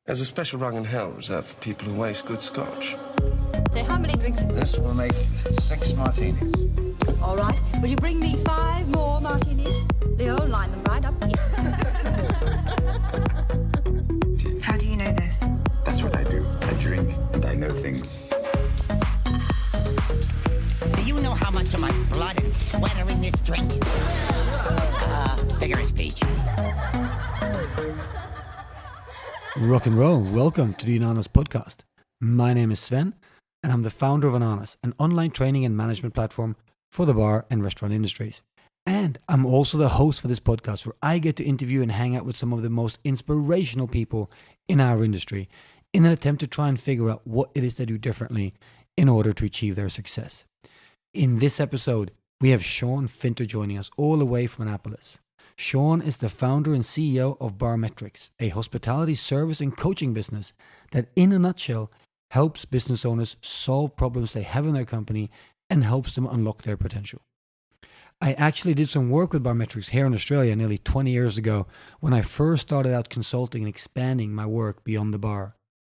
There's a special rung in hell reserved for people who waste good scotch. Say, how many drinks? This will make 6 martinis. All right. Will you bring me 5 more martinis? Leo, line them right up here. How do you know this? That's what I do. I drink and I know things. Do you know how much of my blood and sweat are in this drink? Figure of speech. Rock and roll. Welcome to the Ananas podcast. My name is Sven, and I'm the founder of Ananas, an online training and management platform for the bar and restaurant industries. And I'm also the host for this podcast, where I get to interview and hang out with some of the most inspirational people in our industry in an attempt to try and figure out what it is they do differently in order to achieve their success. In this episode, we have Sean Finter joining us all the way from Annapolis. Sean is the founder and CEO of Barmetrix, a hospitality service and coaching business that, in a nutshell, helps business owners solve problems they have in their company and helps them unlock their potential. I actually did some work with Barmetrix here in Australia nearly 20 years ago when I first started out consulting and expanding my work beyond the bar.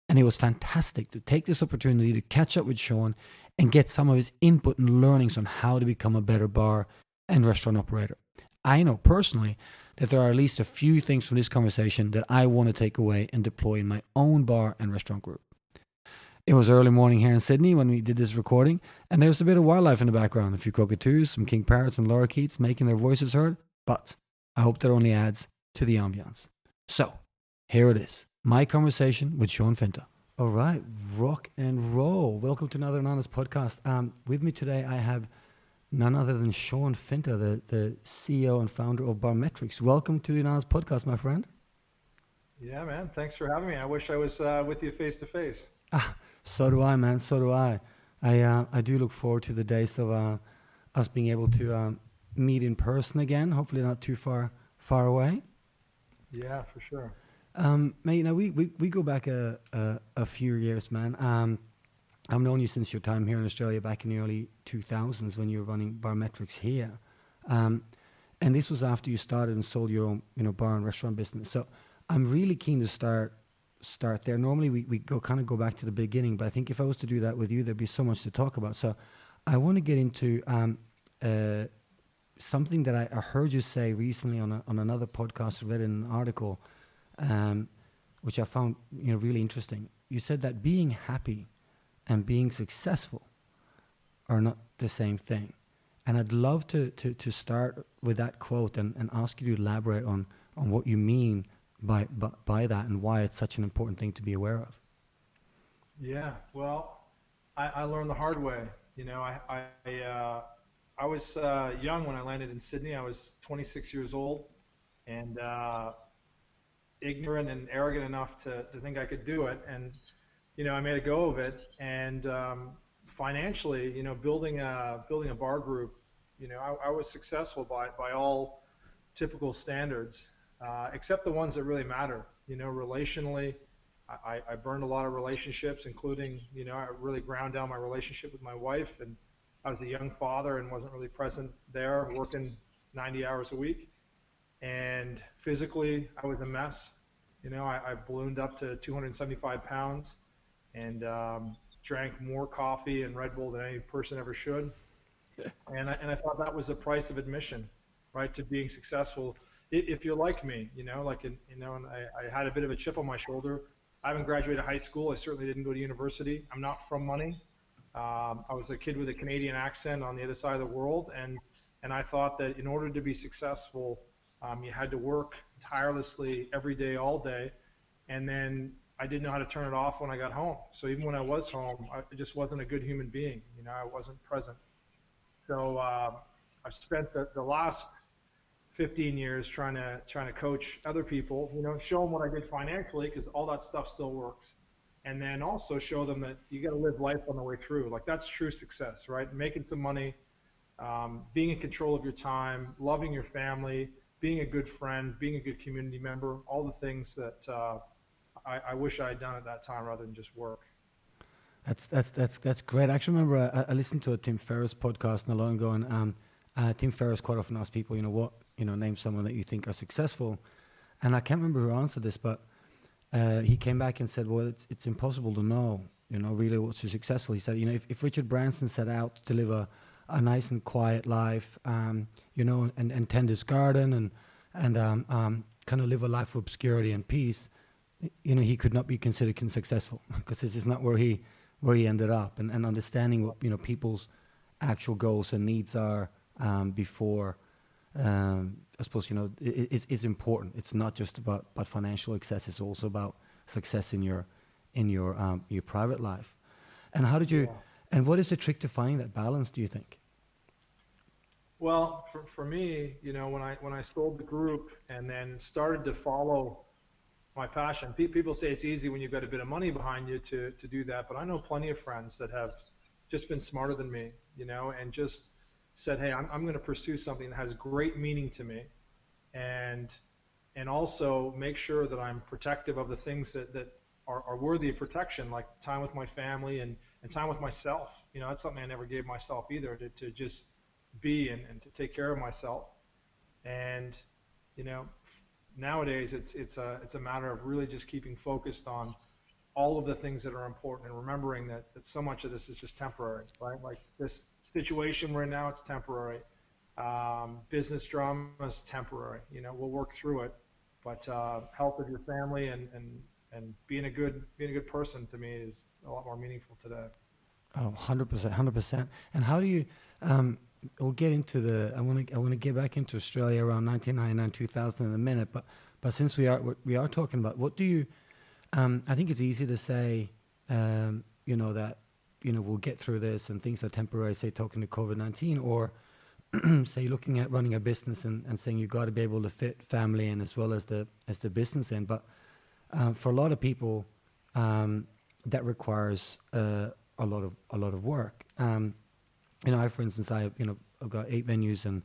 And it was fantastic to take this opportunity to catch up with Sean and get some of his input and learnings on how to become a better bar and restaurant operator. I know personally that there are at least a few things from this conversation that I want to take away and deploy in my own bar and restaurant group. It was early morning here in Sydney when we did this recording, and there was a bit of wildlife in the background, a few cockatoos, some king parrots and lorikeets making their voices heard, but I hope that only adds to the ambience. So, here it is, my conversation with Sean Finter. All right, rock and roll. Welcome to another Ananas podcast. With me today, I have none other than Sean Finter, the CEO and founder of Barmetrix. Welcome to the Ananas podcast, my friend. Yeah, man. Thanks for having me. I wish I was with you face to face. So do I, man. So do I. I do look forward to the days of us being able to meet in person again. Hopefully not too far away. Yeah, for sure. Mate, you know, we go back a few years, man. I've known you since your time here in Australia back in the early 2000s when you were running Barmetrix here. And this was after you started and sold your own, bar and restaurant business. So I'm really keen to start there. Normally we go back to the beginning, but I think if I was to do that with you, there'd be so much to talk about. So I want to get into something that I heard you say recently on another podcast, read in an article, which I found really interesting. You said that being happy and being successful are not the same thing. And I'd love to start with that quote and ask you to elaborate on what you mean by that and why it's such an important thing to be aware of. Yeah, well, I learned the hard way. I was young when I landed in Sydney. I was 26 years old and ignorant and arrogant enough to think I could do it. And I made a go of it, and financially, building a bar group, I was successful by all typical standards, except the ones that really matter. Relationally, I burned a lot of relationships, including, I really ground down my relationship with my wife, and I was a young father and wasn't really present there, working 90 hours a week. And physically, I was a mess. I ballooned up to 275 pounds. And drank more coffee and Red Bull than any person ever should. And I thought that was the price of admission, right, to being successful. If you're like me, and I had a bit of a chip on my shoulder. I haven't graduated high school. I certainly didn't go to university. I'm not from money. I was a kid with a Canadian accent on the other side of the world. And I thought that in order to be successful, you had to work tirelessly every day, all day. And then I didn't know how to turn it off when I got home. So even when I was home, I just wasn't a good human being. I wasn't present. So I've spent the last 15 years trying to coach other people, show them what I did financially, because all that stuff still works. And then also show them that you got to live life on the way through. Like, that's true success, right? Making some money, being in control of your time, loving your family, being a good friend, being a good community member, all the things that I wish I had done at that time rather than just work. That's great. I actually remember I listened to a Tim Ferriss podcast not long ago, and Tim Ferriss quite often asks people, name someone that you think are successful. And I can't remember who answered this, but he came back and said, well, it's impossible to know, really what's successful. He said, if Richard Branson set out to live a nice and quiet life, and tend his garden and kind of live a life of obscurity and peace, he could not be considered successful, because this is not where he ended up. And understanding what people's actual goals and needs are before, I suppose is important. It's not just about financial success; it's also about success in your private life. And how did you? Yeah. And what is the trick to finding that balance, do you think? Well, for me, when I sold the group and then started to follow my passion, people say it's easy when you've got a bit of money behind you to do that, but I know plenty of friends that have just been smarter than me, and just said, hey, I'm going to pursue something that has great meaning to me, and also make sure that I'm protective of the things that are worthy of protection, like time with my family and time with myself. That's something I never gave myself either, to just be and to take care of myself. And nowadays it's a matter of really just keeping focused on all of the things that are important, and remembering that so much of this is just temporary, right? Like this situation we're in now, it's temporary. Business drama is temporary. We'll work through it, but health of your family and being a good person, to me, is a lot more meaningful today. Oh, 100%. And how do you? We'll get into I want to get back into Australia around 1999, 2000 in a minute. But since we are talking about, what do you? I think it's easy to say, that we'll get through this and things are temporary. Say talking to COVID-19, or say looking at running a business and saying you've got to be able to fit family in as well as the business in. But for a lot of people, that requires a lot of work. For instance, I've got 8 venues and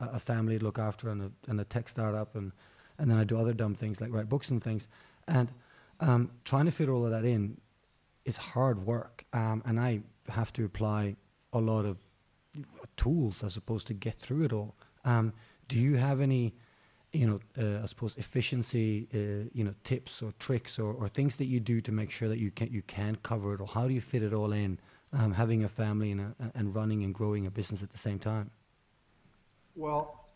a family to look after, and a tech startup, and then I do other dumb things like write books and things. And trying to fit all of that in is hard work, and I have to apply a lot of tools, I suppose, to get through it all. Do you have any, I suppose, efficiency, tips or tricks or things that you do to make sure that you can cover it all? How do you fit it all in, having a family and running and growing a business at the same time? Well,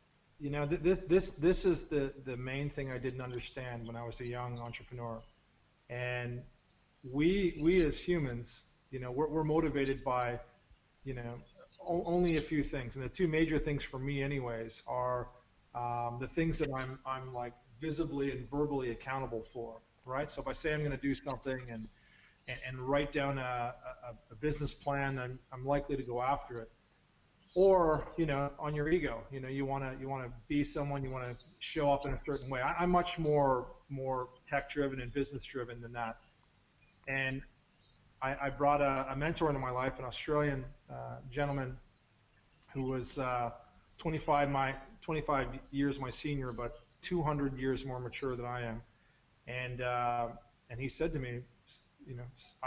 this is the main thing I didn't understand when I was a young entrepreneur. And we as humans, we're motivated by, only a few things. And the 2 major things for me anyways are the things that I'm like visibly and verbally accountable for, right? So if I say I'm going to do something and write down a business plan, I'm likely to go after it. Or, on your ego, you want to be someone, you want to show up in a certain way. I'm much more tech driven and business driven than that. And I brought a mentor into my life, an Australian gentleman who was 25 years my senior, but 200 years more mature than I am. And he said to me,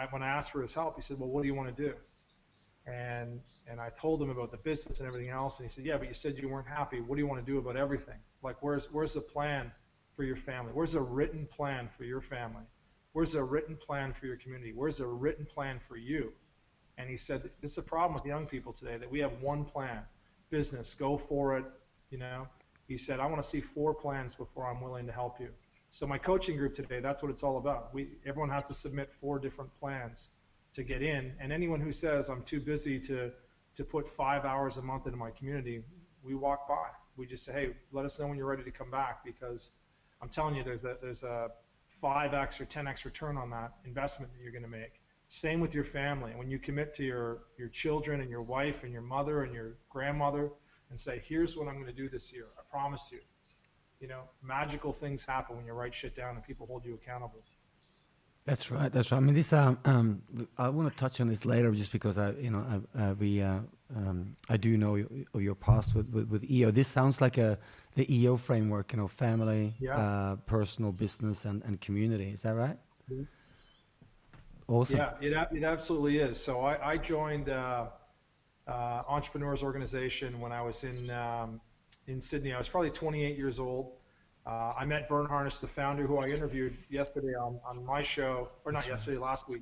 when I asked for his help, he said, well, what do you want to do? And I told him about the business and everything else, and he said, yeah, but you said you weren't happy. What do you want to do about everything? Like, where's the plan for your family? Where's a written plan for your family? Where's a written plan for your community? Where's a written plan for you? And he said, this is the problem with young people today, that we have one plan, business, go for it. He said, I want to see 4 plans before I'm willing to help you. So my coaching group today, that's what it's all about. Everyone has to submit 4 different plans to get in, and anyone who says I'm too busy to put 5 hours a month into my community, we walk by. We just say, hey, let us know when you're ready to come back, because I'm telling you, there's a 5x or 10x return on that investment that you're going to make. Same with your family. When you commit to your children and your wife and your mother and your grandmother and say, here's what I'm going to do this year, I promise you, magical things happen when you write shit down and people hold you accountable. That's right. I mean, this. I want to touch on this later, just because I do know your past with EO. This sounds like the EO framework. Family, personal, business, and community. Is that right? Mm-hmm. Awesome. Yeah, it absolutely is. So I joined Entrepreneurs Organization when I was in Sydney. I was probably 28 years old. I met Vern Harness, the founder, who I interviewed yesterday on my show, or not yesterday, last week.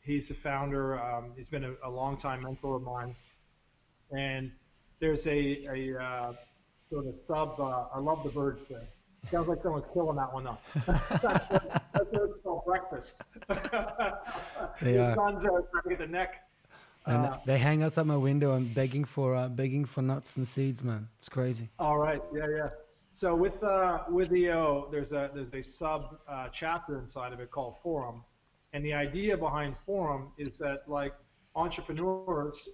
He's the founder. He's been a longtime mentor of mine. And there's a sort of sub, I love the birds there. Sounds like someone's killing that one up. That's what it's called, breakfast. They are. The sun's out trying to get the neck. And they hang outside my window and begging for nuts and seeds, man. It's crazy. All right, yeah. So with EO, there's a sub chapter inside of it called Forum, and the idea behind Forum is that like entrepreneurs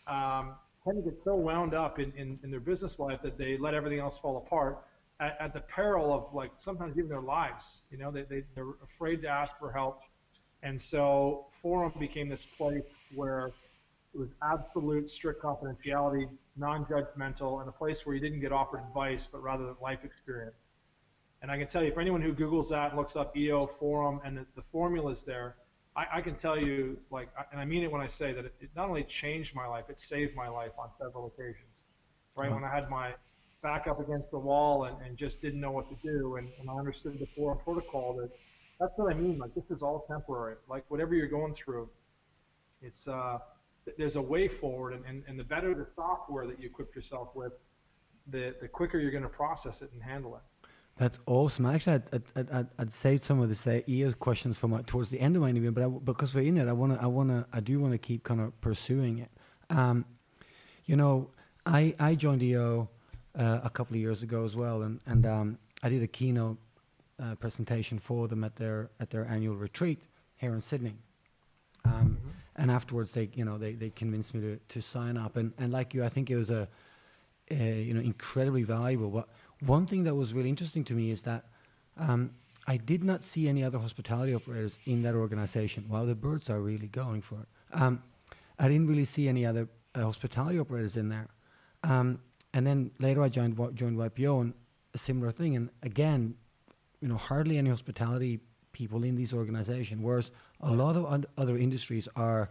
tend to get so wound up in their business life that they let everything else fall apart at the peril of like sometimes even their lives. You know, they're afraid to ask for help, and so Forum became this place where it was absolute strict confidentiality, non-judgmental, and a place where you didn't get offered advice, but rather life experience. And I can tell you, for anyone who Googles that and looks up EO Forum and the formulas there, I can tell you, like, and I mean it when I say that it not only changed my life, it saved my life on several occasions. Right? When I had my back up against the wall and just didn't know what to do, and I understood the Forum protocol, that's what I mean. Like, this is all temporary. Like, whatever you're going through, it's there's a way forward, and the better the software that you equip yourself with, the quicker you're going to process it and handle it. That's awesome. Actually, I'd saved some of the EO questions for towards the end of my interview, but because we're in it, I do want to keep kind of pursuing it. You know, I joined EO a couple of years ago as well, and I did a keynote presentation for them at their annual retreat here in Sydney. And afterwards, they convinced me to sign up, and like you, I think it was a incredibly valuable. But one thing that was really interesting to me is that I did not see any other hospitality operators in that organization. Wow, the birds are really going for it. I didn't really see any other hospitality operators in there. And then later I joined YPO, and a similar thing. And again, hardly any hospitality people in these organizations, whereas a lot of other industries are,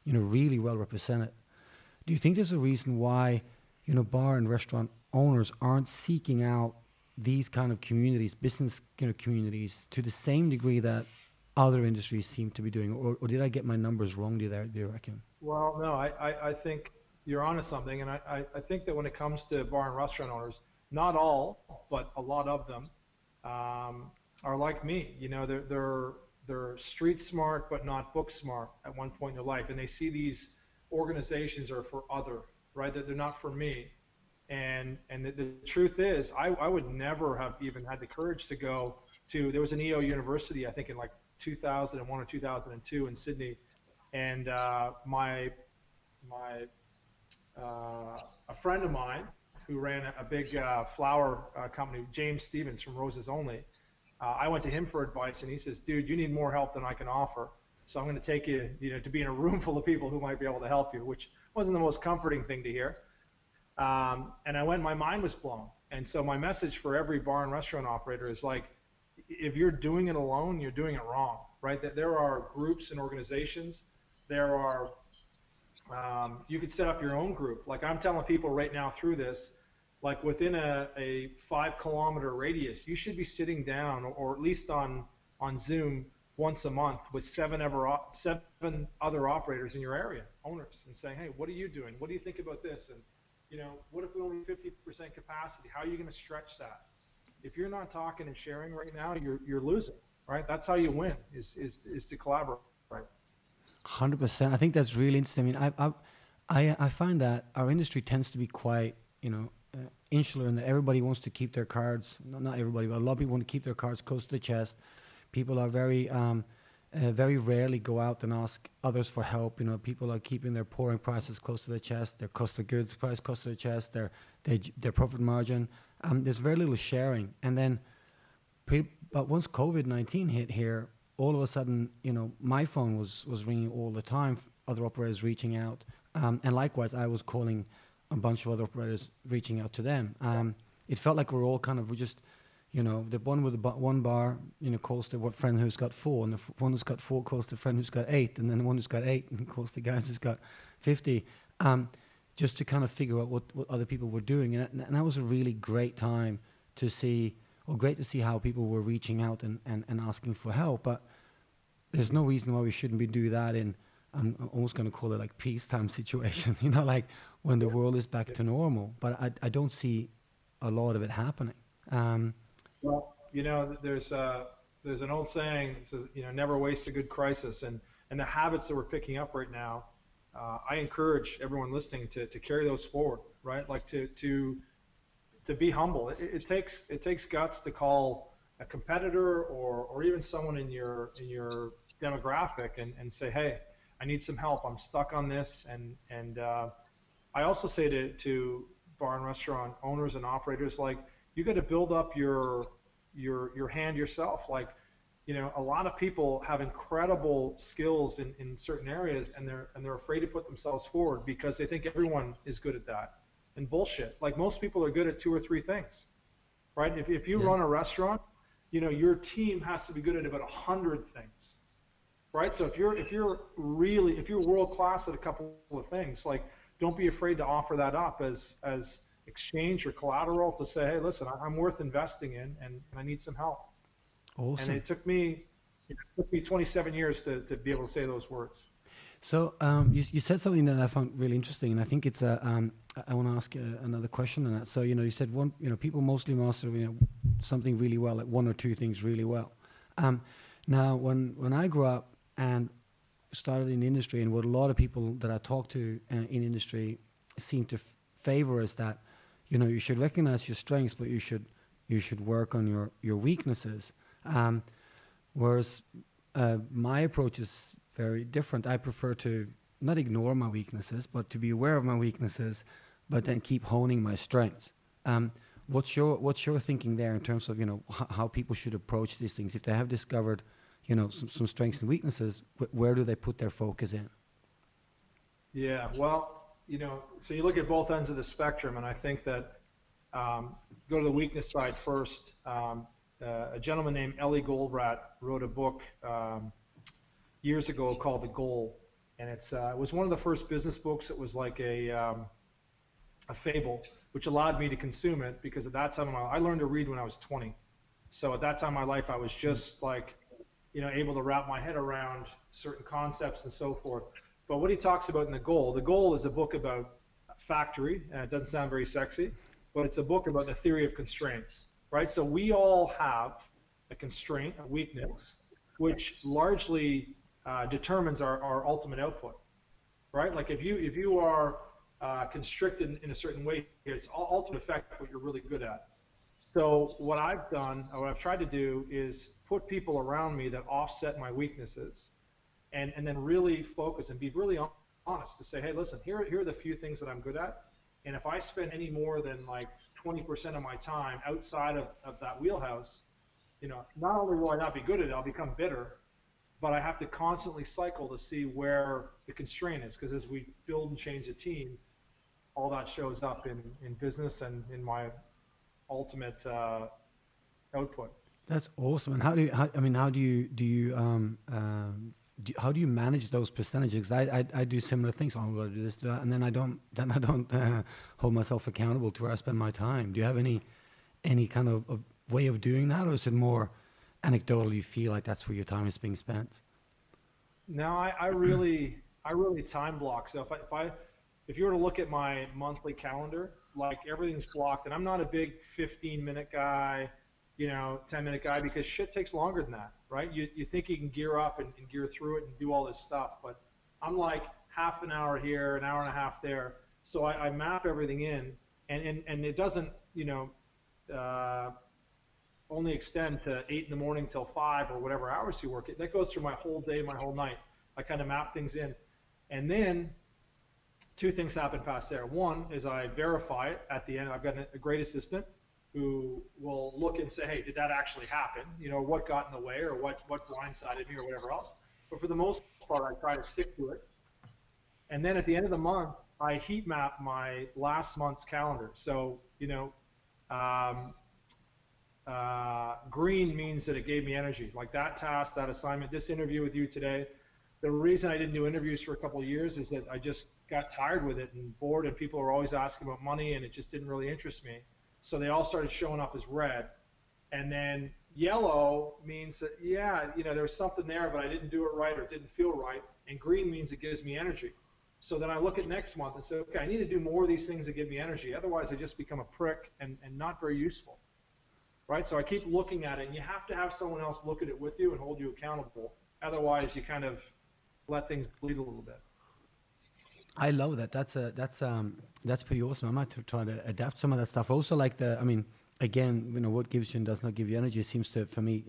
really well represented. Do you think there's a reason why, bar and restaurant owners aren't seeking out these kind of communities, business communities, to the same degree that other industries seem to be doing? Or did I get my numbers wrong? Do you reckon? Well, no, I think you're onto something, and I think that when it comes to bar and restaurant owners, not all, but a lot of them are like me. They're street smart, but not book smart at one point in their life, and they see these organizations are for other, right? That they're not for me. And the truth is, I would never have even had the courage to go to. There was an EO University, I think, in like 2001 or 2002 in Sydney, and a friend of mine who ran a big flower company, James Stevens from Roses Only. I went to him for advice, and he says, "Dude, you need more help than I can offer. So I'm going to take you, to be in a room full of people who might be able to help you," which wasn't the most comforting thing to hear. And I went, my mind was blown. And so my message for every bar and restaurant operator is like, if you're doing it alone, you're doing it wrong, right? That there are groups and organizations. There are, you could set up your own group. Like I'm telling people right now through this, like within a 5-kilometer radius, you should be sitting down, or at least on Zoom once a month with 7 other operators in your area, owners, and saying, hey, what are you doing? What do you think about this? And what if we only 50% capacity? How are you going to stretch that? If you're not talking and sharing right now, you're losing, right? That's how you win, is to collaborate. 100%. I think that's really interesting. I mean, I find that our industry tends to be quite, insular, and that everybody wants to keep their cards. Not everybody, but a lot of people want to keep their cards close to the chest. People are very rarely go out and ask others for help. People are keeping their pouring prices close to their chest, their cost of goods price close to their chest, their profit margin. There's very little sharing. And then, but once COVID-19 hit here, all of a sudden, my phone was ringing all the time, other operators reaching out. And likewise, I was calling a bunch of other operators, reaching out to them. It felt like we're just, the one with the one bar, calls the friend who's got 4, and the one who's got 4 calls the friend who's got 8, and then the one who's got 8 and calls the guys who's got 50, just to kind of figure out what other people were doing. And that was a really great time to see, or great to see how people were reaching out and asking for help. But there's no reason why we shouldn't be doing that in, I'm almost going to call it like peacetime situations, like when the world is back to normal. But I don't see a lot of it happening. Well, there's an old saying that says, never waste a good crisis. And the habits that we're picking up right now, I encourage everyone listening to carry those forward, right? Like to be humble. It takes guts to call a competitor or even someone in your demographic and say, hey, I need some help. I'm stuck on this. And I also say to bar and restaurant owners and operators, like, you got to build up your hand yourself. Like, a lot of people have incredible skills in certain areas, and they're afraid to put themselves forward because they think everyone is good at that. And bullshit. Like, most people are good at 2 or 3 things, right? If you run a restaurant, your team has to be good at about 100 things, right? So if you're world class at a couple of things, like, don't be afraid to offer that up as exchange or collateral to say, hey, listen, I'm worth investing in, and I need some help. Awesome. And it took me 27 years to be able to say those words. So you said something that I found really interesting, and I think it's I want to ask another question on that. So you said people mostly master something really well, like 1 or 2 things really well. Now when I grew up and started in industry, and what a lot of people that I talk to in industry seem to favor is that you should recognize your strengths, but you should work on your weaknesses. Whereas my approach is very different. I prefer to not ignore my weaknesses, but to be aware of my weaknesses, but then keep honing my strengths. What's your thinking there in terms of how people should approach these things if they have discovered some strengths and weaknesses? Where do they put their focus in? Yeah, well, so you look at both ends of the spectrum, and I think that go to the weakness side first. A gentleman named Ellie Goldratt wrote a book years ago called The Goal, and it was one of the first business books. It was like a fable, which allowed me to consume it because at that time I learned to read when I was 20. So at that time in my life, I was just like, able to wrap my head around certain concepts and so forth. But what he talks about in The Goal is a book about factory, and it doesn't sound very sexy, but it's a book about the theory of constraints, right? So we all have a constraint, a weakness, which largely determines our ultimate output, right? Like if you are constricted in a certain way, it's ultimate effect what you're really good at. So what I've done, or what I've tried to do, is put people around me that offset my weaknesses, and then really focus and be really honest to say, hey, listen, here are the few things that I'm good at, and if I spend any more than like 20% of my time outside of that wheelhouse, not only will I not be good at it, I'll become bitter, but I have to constantly cycle to see where the constraint is, because as we build and change a team, all that shows up in business and in my ultimate output. That's awesome. And how do you manage those percentages? I do similar things. I'm going to do this, do that, and then I don't hold myself accountable to where I spend my time. Do you have any kind of way of doing that, or is it more anecdotal? You feel like that's where your time is being spent? No, I really time block. So if you were to look at my monthly calendar, like everything's blocked, and I'm not a big 15-minute guy, 10-minute guy, because shit takes longer than that, right? You think you can gear up and gear through it and do all this stuff, but I'm like half an hour here, an hour and a half there. So I map everything in, and it doesn't, only extend to 8 in the morning till 5 or whatever hours you work. That goes through my whole day, my whole night. I kind of map things in, and then 2 things happen past there. One is I verify it at the end. I've got a great assistant who will look and say, hey, did that actually happen? What got in the way, or what blindsided me, or whatever else. But for the most part, I try to stick to it. And then at the end of the month, I heat map my last month's calendar. So, green means that it gave me energy. Like that task, that assignment, this interview with you today. The reason I didn't do interviews for a couple of years is that I just got tired with it and bored, and people were always asking about money, and it just didn't really interest me. So they all started showing up as red. And then yellow means that, yeah, there's something there, but I didn't do it right or it didn't feel right. And green means it gives me energy. So then I look at next month and say, okay, I need to do more of these things that give me energy. Otherwise, I just become a prick and not very useful, right? So I keep looking at it, and you have to have someone else look at it with you and hold you accountable. Otherwise, you kind of let things bleed a little bit. I love that. That's pretty awesome. I might try to adapt some of that stuff. Also, like again, what gives you and does not give you energy seems to, for me,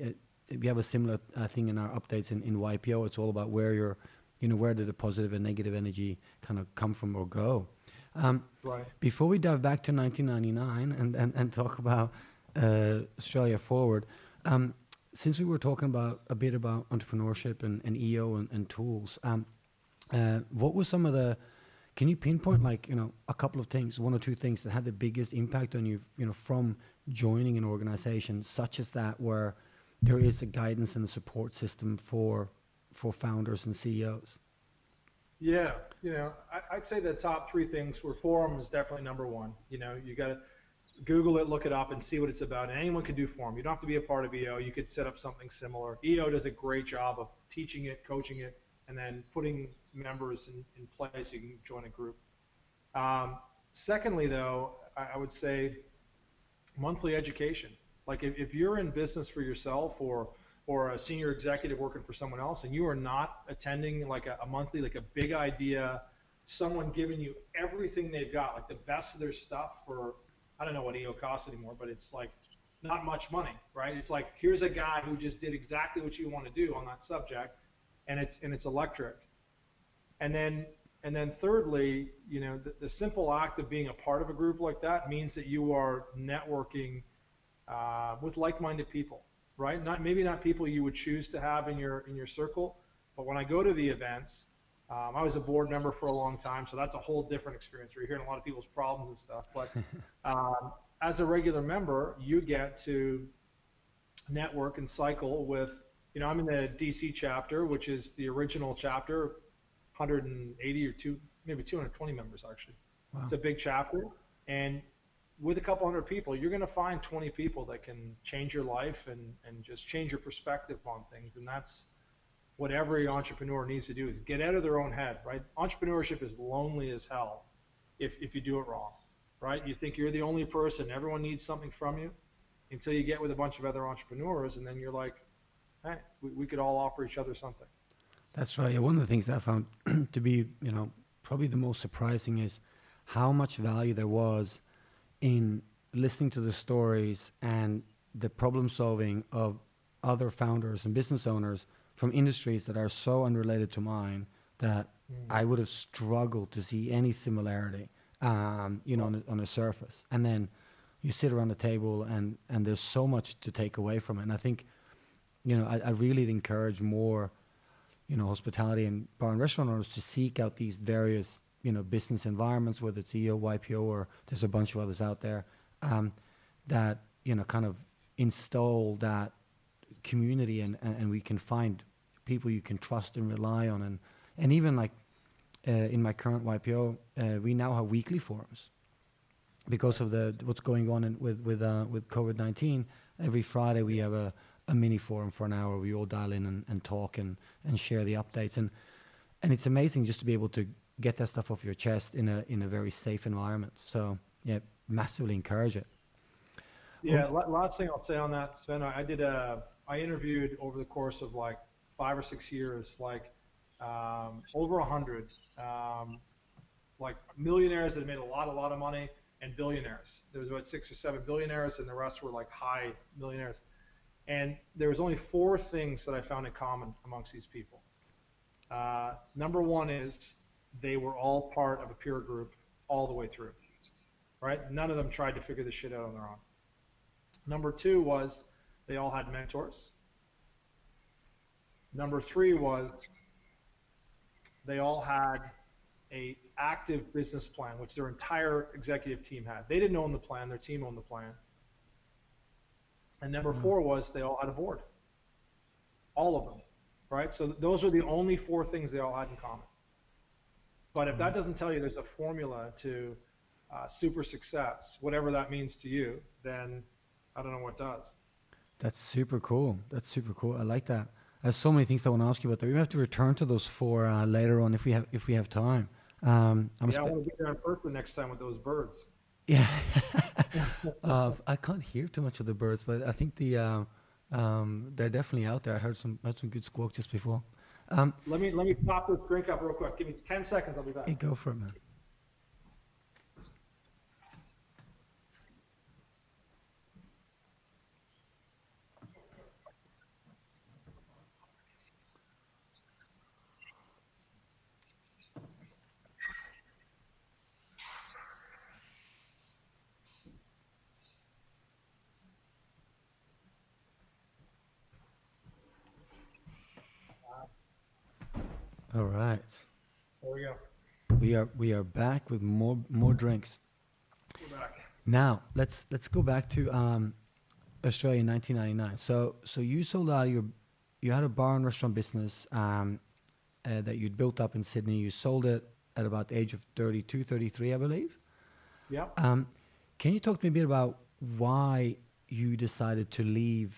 we have a similar thing in our updates in YPO. It's all about where where did the positive and negative energy kind of come from or go. Right. Before we dive back to 1999 and talk about Australia Forward, since we were talking a bit about entrepreneurship and EO and tools, what were some of the, can you pinpoint a couple of things, one or two things that had the biggest impact on you, from joining an organization such as that, where there is a guidance and a support system for founders and CEOs? Yeah, I'd say the top three things were forum is definitely number one. You got to Google it, look it up, and see what it's about. And anyone can do forum. You don't have to be a part of EO. You could set up something similar. EO does a great job of teaching it, coaching it, and then putting members in place so you can join a group. Secondly, though, I would say monthly education. Like if you're in business for yourself or a senior executive working for someone else, and you are not attending like a monthly, like a big idea, someone giving you everything they've got, like the best of their stuff for, I don't know what EO costs anymore, but it's like not much money, right? It's like, here's a guy who just did exactly what you want to do on that subject, and it's electric. And then thirdly, the simple act of being a part of a group like that means that you are networking with like-minded people. Right? Maybe not people you would choose to have in your circle, but when I go to the events, I was a board member for a long time, so that's a whole different experience. You're hearing a lot of people's problems and stuff, but as a regular member, you get to network and cycle with, I'm in the DC chapter, which is the original chapter, 180 or maybe 220 members actually. Wow. It's a big chapter, and with a couple hundred people, you're going to find 20 people that can change your life and just change your perspective on things. And that's what every entrepreneur needs to do, is get out of their own head, right? Entrepreneurship is lonely as hell if you do it wrong, right? You think you're the only person, everyone needs something from you, until you get with a bunch of other entrepreneurs, and then you're like, hey, we could all offer each other something. That's right. Yeah, one of the things that I found to be, probably the most surprising is how much value there was in listening to the stories and the problem solving of other founders and business owners from industries that are so unrelated to mine that I would have struggled to see any similarity, on a surface. And then you sit around the table and there's so much to take away from it. And I think, I really encourage more, hospitality and bar and restaurant owners to seek out these various business environments, whether it's EO, YPO, or there's a bunch of others out there, that, kind of install that community and we can find people you can trust and rely on. And even like in my current YPO, we now have weekly forums because of what's going on with COVID-19. Every Friday we have a mini forum for an hour. We all dial in and talk and share the updates. And it's amazing just to be able to get that stuff off your chest in a very safe environment. So yeah, massively encourage it. Yeah, last thing I'll say on that, Sven, I interviewed over the course of like 5 or 6 years, like over 100, like millionaires that made a lot of money, and billionaires. There was about 6 or 7 billionaires, and the rest were like high millionaires. And there was only 4 things that I found in common amongst these people. Number one is they were all part of a peer group all the way through, right? None of them tried to figure this shit out on their own. Number 2 was they all had mentors. Number 3 was they all had a active business plan, which their entire executive team had. They didn't own the plan, their team owned the plan. And number 4 was they all had a board. All of them, right? So those are the only 4 things they all had in common. But if that doesn't tell you there's a formula to super success, whatever that means to you, then I don't know what does. That's super cool. That's super cool. I like that. There's so many things I want to ask you about that. We have to return to those four later on if we have time. I want to be there in person next time with those birds. Yeah. I can't hear too much of the birds, but I think they're definitely out there. I heard some good squawk just before. Let me pop this drink up real quick. Give me 10 seconds. I'll be back. Hey, go for it, man. All right. There we go. We are back with more drinks. We're back. Now let's go back to Australia in 1999. So you sold out you had a bar and restaurant business that you'd built up in Sydney. You sold it at about the age of 32, 33, I believe. Yeah. Can you talk to me a bit about why you decided to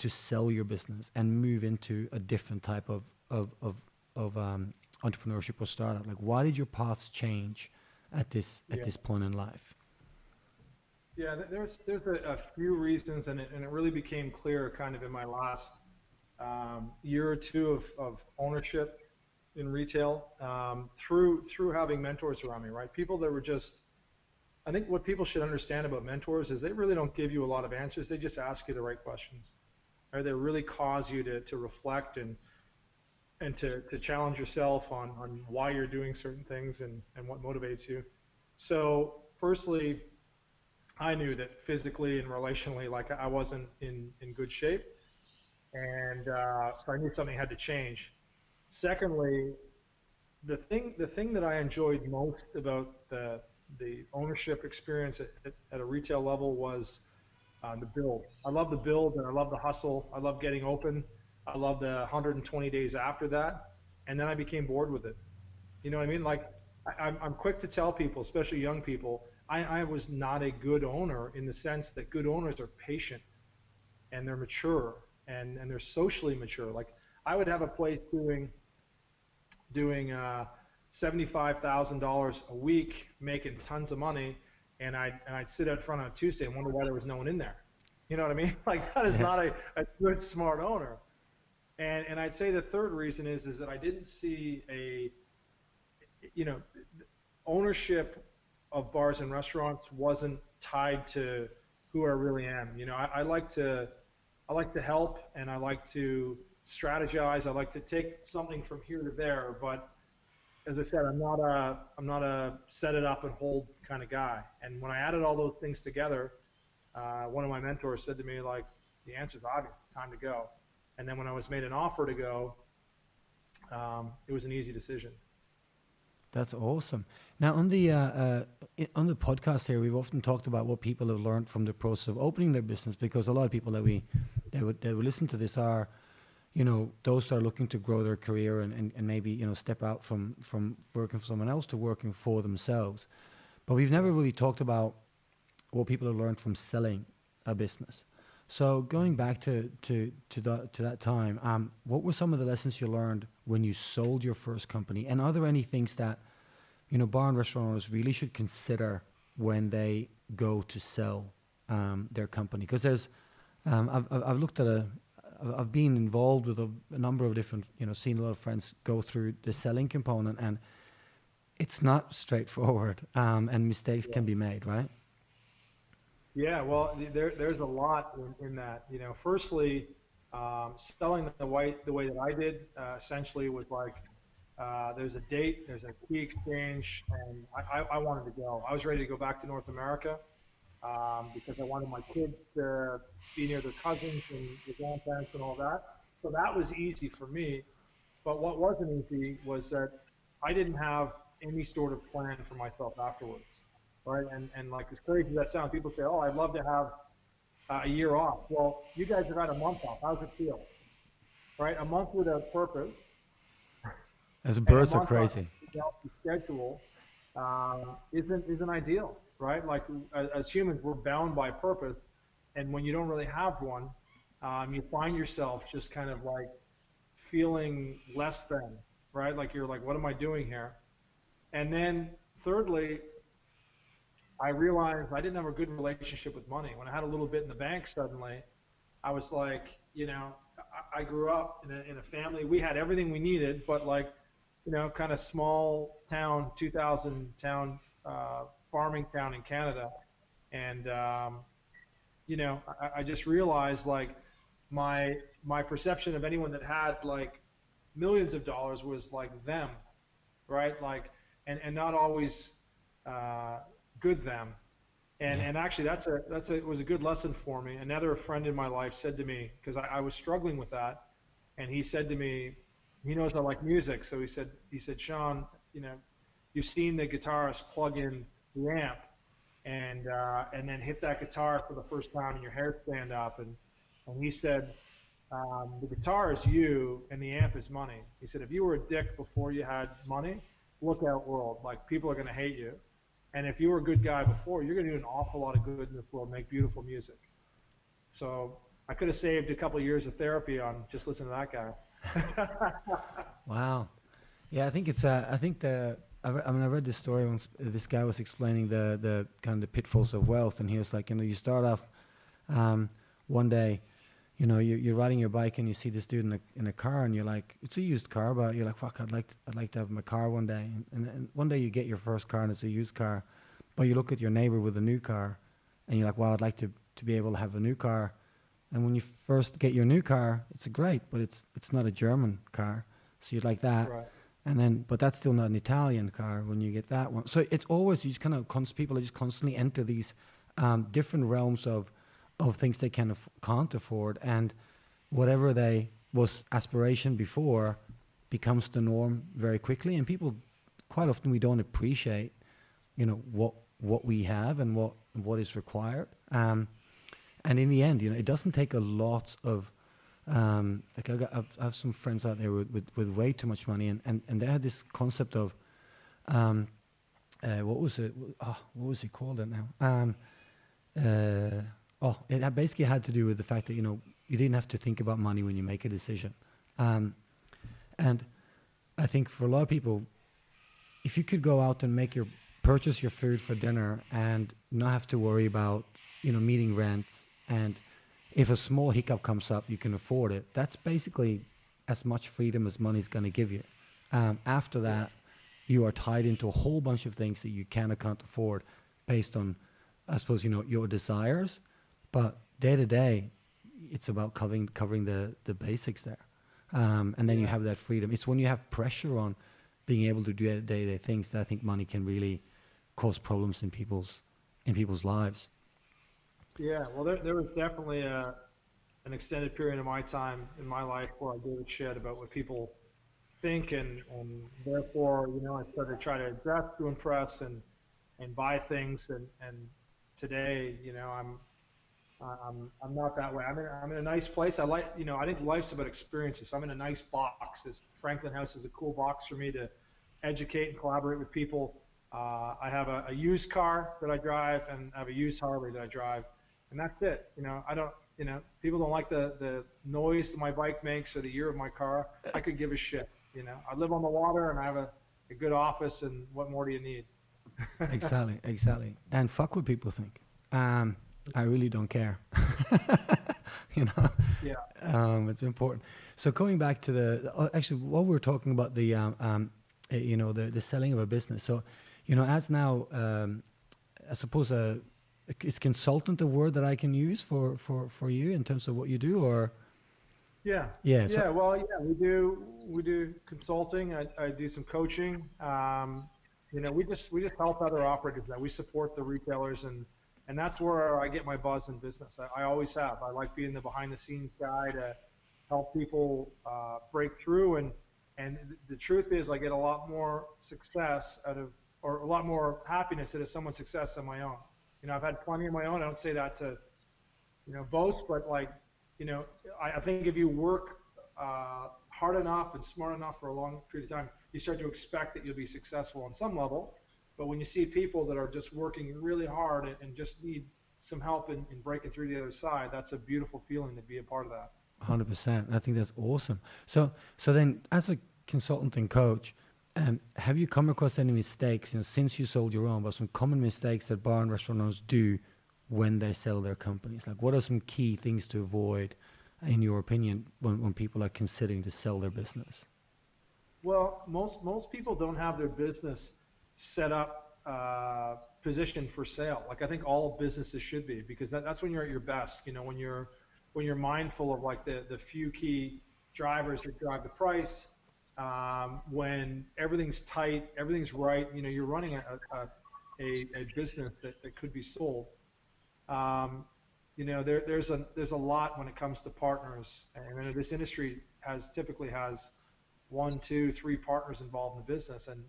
sell your business and move into a different type of entrepreneurship or startup? Like, why did your paths change at this point in life? Yeah, there's a few reasons, and it really became clear kind of in my last year or two of ownership in retail through having mentors around me, right? People that were just, I think what people should understand about mentors is they really don't give you a lot of answers. They just ask you the right questions, right? They really cause you to reflect and to challenge yourself on why you're doing certain things and what motivates you. So firstly, I knew that physically and relationally, like I wasn't in good shape. And so I knew something had to change. Secondly, the thing that I enjoyed most about the ownership experience at a retail level was the build. I love the build and I love the hustle. I love getting open. I love the 120 days after that. And then I became bored with it. You know what I mean? Like I'm quick to tell people, especially young people, I was not a good owner in the sense that good owners are patient and they're mature and they're socially mature. Like I would have a place doing $75,000 a week, making tons of money, and I'd sit out front on a Tuesday and wonder why there was no one in there. You know what I mean? Like that is not a good, smart owner. And I'd say the third reason is that I didn't see ownership of bars and restaurants wasn't tied to who I really am. You know, I like to help and I like to strategize. I like to take something from here to there, but as I said, I'm not a set it up and hold kind of guy. And when I added all those things together, one of my mentors said to me, like, the answer's obvious, it's time to go. And then when I was made an offer to go, it was an easy decision. That's awesome. Now on the podcast here, we've often talked about what people have learned from the process of opening their business, because a lot of people that would listen to this are, you know, those that are looking to grow their career and maybe, you know, step out from working for someone else to working for themselves. But we've never really talked about what people have learned from selling a business. So going back to that time, what were some of the lessons you learned when you sold your first company? And are there any things that, you know, bar and restaurant owners really should consider when they go to sell their company? Because there's, I've looked at I've been involved with a number of different, you know, seen a lot of friends go through the selling component, and it's not straightforward, and mistakes can be made, right? Yeah, well, there's a lot in that. You know, firstly, selling the way that I did essentially was like there's a date, there's a key exchange, and I wanted to go. I was ready to go back to North America because I wanted my kids to be near their cousins and their grandparents and all that. So that was easy for me. But what wasn't easy was that I didn't have any sort of plan for myself afterwards. Right, and like as crazy as that sounds, people say, "Oh, I'd love to have a year off." Well, you guys have had a month off. How's it feel? Right, a month without purpose. As birds are crazy. The schedule isn't ideal, right? Like as humans, we're bound by purpose, and when you don't really have one, you find yourself just kind of like feeling less than, right? Like you're like, what am I doing here? And then thirdly, I realized I didn't have a good relationship with money. When I had a little bit in the bank suddenly, I was like, I grew up in a family. We had everything we needed, but like, kind of small town, 2,000 town, farming town in Canada. And, I just realized like my perception of anyone that had like millions of dollars was like them, right? Like, and not always good them. And actually, it was a good lesson for me. Another friend in my life said to me, because I was struggling with that, and he said to me, he knows I like music, so he said, Sean, you've seen the guitarist plug in the amp, and then hit that guitar for the first time, and your hair stand up, and he said, the guitar is you, and the amp is money. He said, if you were a dick before you had money, look out, world, like people are going to hate you. And if you were a good guy before, you're going to do an awful lot of good in this world, make beautiful music. So I could have saved a couple of years of therapy on just listening to that guy. Wow. Yeah, I think it's. I mean, I read this story once. This guy was explaining the kind of the pitfalls of wealth, and he was like, you start off one day, you're riding your bike and you see this dude in a car, and you're like, it's a used car, but you're like, fuck, I'd like to have my car one day. And one day you get your first car and it's a used car, but you look at your neighbor with a new car, and you're like, wow, I'd like to be able to have a new car. And when you first get your new car, it's great, but it's not a German car, so you'd like that. Right. And then, but that's still not an Italian car when you get that one. So it's always, you just kind of, people just constantly enter these different realms of things they can't afford, and whatever they was aspiration before becomes the norm very quickly. And people, quite often, we don't appreciate, what we have and what is required. And in the end, it doesn't take a lot of like I have some friends out there with way too much money, and they had this concept of what was it? Oh, what was it called now? It basically had to do with the fact that you didn't have to think about money when you make a decision, and I think for a lot of people, if you could go out and purchase your food for dinner and not have to worry about meeting rents, and if a small hiccup comes up, you can afford it. That's basically as much freedom as money's going to give you. After that, you are tied into a whole bunch of things that you can't afford based on, I suppose, your desires. But day to day, it's about covering the basics there. And then you have that freedom. It's when you have pressure on being able to do day-to-day things that I think money can really cause problems in people's lives. Yeah, well, there was definitely an extended period of my time in my life where I gave a shit about what people think, and therefore, I started to try to dress to impress and buy things, and today, I'm not that way. I'm in a nice place. I like, I think life's about experiences. So I'm in a nice box. This Franklin House is a cool box for me to educate and collaborate with people. I have a used car that I drive, and I have a used Harley that I drive. And that's it. I don't, people don't like the noise that my bike makes or the year of my car. I could give a shit. I live on the water, and I have a good office, and what more do you need? Exactly. And fuck what people think. I really don't care. Yeah. It's important. So going back to actually what we were talking about, the selling of a business. So, as now, I suppose is consultant a word that I can use for you in terms of what you do, or? Yeah. Yeah. Yeah. Well, yeah, we do consulting. I do some coaching. We just help other operators. We support the retailers, and that's where I get my buzz in business. I always have. I like being the behind the scenes guy to help people break through, and the truth is I get a lot more success or a lot more happiness out of someone's success than my own. I've had plenty of my own. I don't say that to, boast, but I think if you work hard enough and smart enough for a long period of time, you start to expect that you'll be successful on some level. But when you see people that are just working really hard and just need some help in breaking through the other side, that's a beautiful feeling to be a part of that. 100%. I think that's awesome. So then, as a consultant and coach, have you come across any mistakes, since you sold your own, but some common mistakes that bar and restaurant owners do when they sell their companies? Like, what are some key things to avoid, in your opinion, when people are considering to sell their business? Well, most people don't have their business set up, positioned for sale. Like I think all businesses should be, because that's when you're at your best. When you're mindful of like the few key drivers that drive the price. When everything's tight, everything's right. You're running a business that could be sold. There's a lot when it comes to partners, and this industry typically has 1, 2, 3 partners involved in the business, and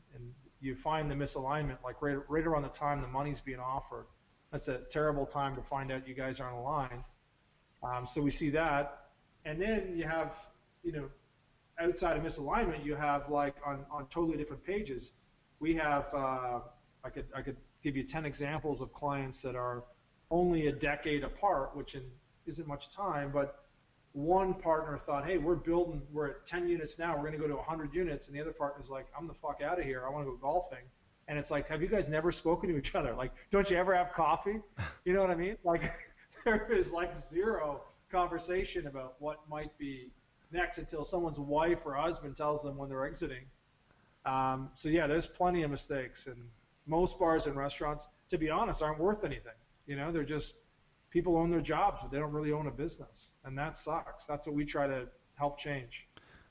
you find the misalignment like right around the time the money's being offered. That's a terrible time to find out you guys aren't aligned. So we see that, and then you have, outside of misalignment, you have like on totally different pages, we have I could give you 10 examples of clients that are only a decade apart, which isn't much time, but one partner thought, hey, we're at 10 units now, we're going to go to 100 units, and the other partner's like, I'm the fuck out of here, I want to go golfing. And it's like, have you guys never spoken to each other? Like, don't you ever have coffee? You know what I mean? Like, there is like zero conversation about what might be next until someone's wife or husband tells them when they're exiting. So yeah, there's plenty of mistakes, and most bars and restaurants, to be honest, aren't worth anything. They're just, people own their jobs, but they don't really own a business, and that sucks. That's what we try to help change.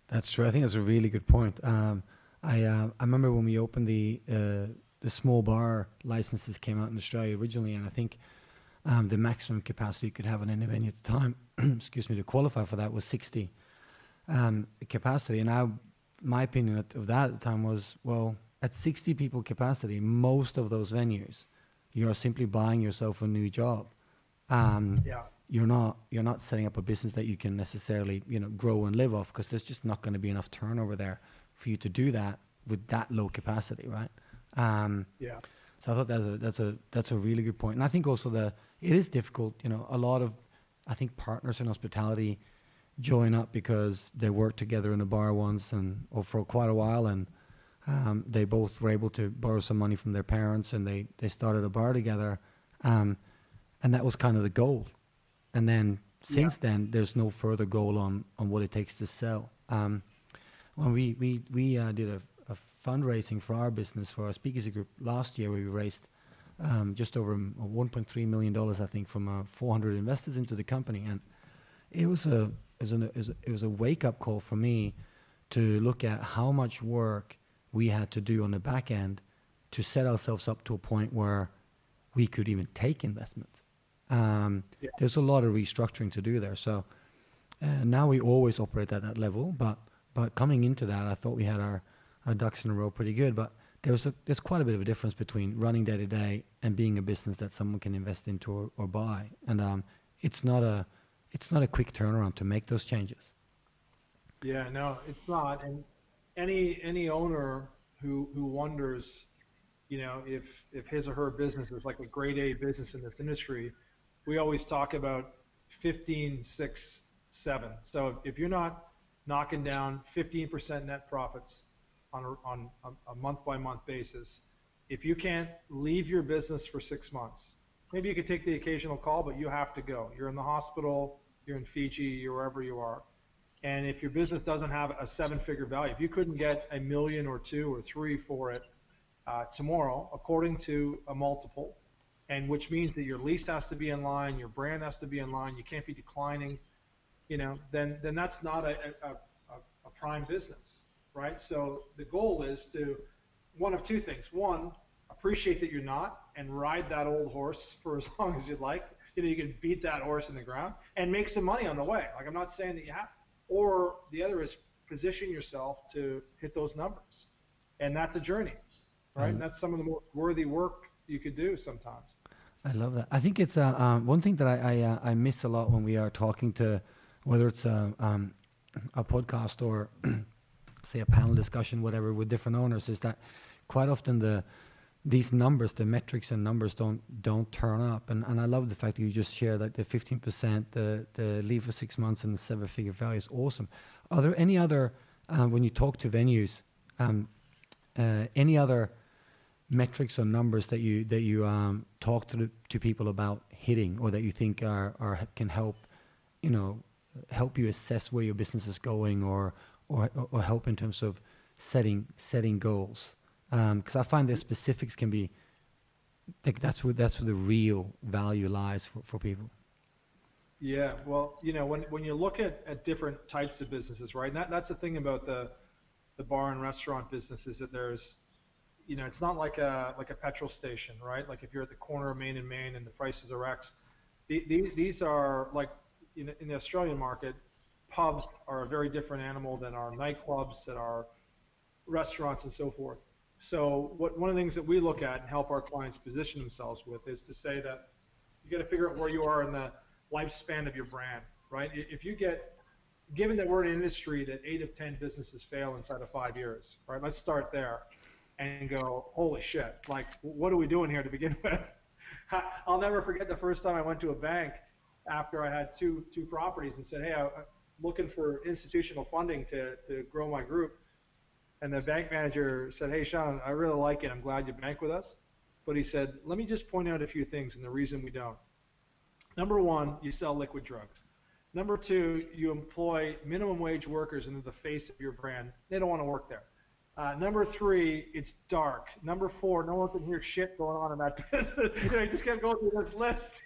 That's true. I think that's a really good point. I remember when we opened the small bar licenses came out in Australia originally, and I think the maximum capacity you could have on any venue at the time, excuse me, to qualify for that was 60 capacity. And my opinion of that at the time was, well, at 60 people capacity, most of those venues, you're simply buying yourself a new job. You're not setting up a business that you can necessarily grow and live off, because there's just not going to be enough turnover there for you to do that with that low capacity, right? So I thought that's a really good point. And I think also it is difficult. A lot of, I think, partners in hospitality join up because they worked together in a bar once or for quite a while, and they both were able to borrow some money from their parents, and they started a bar together, and that was kind of the goal. And then since then, there's no further goal on what it takes to sell. When we did a fundraising for our business, for our speakeasy group last year, we raised just over $1.3 million, I think, from 400 investors into the company, and it was a wake-up call for me to look at how much work we had to do on the back end to set ourselves up to a point where we could even take investment. There's a lot of restructuring to do there. So now we always operate at that level, but coming into that, I thought we had our ducks in a row pretty good. But there's quite a bit of a difference between running day to day and being a business that someone can invest into or buy. And it's not a quick turnaround to make those changes. Yeah, no, it's not. And any owner who wonders, if his or her business is like a grade A business in this industry, we always talk about 15, 6, 7. So if you're not knocking down 15% net profits on a month-by-month basis, if you can't leave your business for 6 months, maybe you could take the occasional call, but you have to go. You're in the hospital, you're in Fiji, you're wherever you are. And if your business doesn't have a 7-figure value, if you couldn't get $1 million or 2 or 3 for it tomorrow, according to a multiple, and which means that your lease has to be in line, your brand has to be in line, you can't be declining, then that's not a prime business, right? So the goal is to, one of two things. One, appreciate that you're not, and ride that old horse for as long as you'd like. You can beat that horse in the ground and make some money on the way. Like, I'm not saying that you have. Or the other is position yourself to hit those numbers. And that's a journey, right? And that's some of the more worthy work you could do sometimes. I love that. I think it's one thing that I miss a lot when we are talking to, whether it's a podcast or say a panel discussion, whatever, with different owners, is that quite often these numbers, the metrics and numbers don't turn up. And I love the fact that you just shared like the 15%, the leave for 6 months and the 7-figure value is awesome. Are there any other, when you talk to venues, any other metrics or numbers that you talk to people about hitting, or that you think can help, help you assess where your business is going, or help in terms of setting goals? Because I find the specifics can be like that's where the real value lies for people. Yeah, well, when you look at different types of businesses, right? And that's the thing about the bar and restaurant business, is that there's, it's not like a petrol station, right? Like if you're at the corner of Main and Main and the prices are X. These are like in the Australian market, pubs are a very different animal than our nightclubs, that are restaurants and so forth. So one of the things that we look at and help our clients position themselves with is to say that you got to figure out where you are in the lifespan of your brand, right? If you given that we're in an industry that 8 of 10 businesses fail inside of 5 years, right? Let's start there and go, holy shit, like what are we doing here to begin with? I'll never forget the first time I went to a bank after I had two properties and said, hey, I'm looking for institutional funding to grow my group. And the bank manager said, hey, Sean, I really like it. I'm glad you bank with us. But he said, let me just point out a few things and the reason we don't. Number one, you sell liquid drugs. Number two, you employ minimum wage workers into the face of your brand. They don't want to work there. Number three, it's dark. Number four, no one can hear shit going on in that business. You just kept going through this list.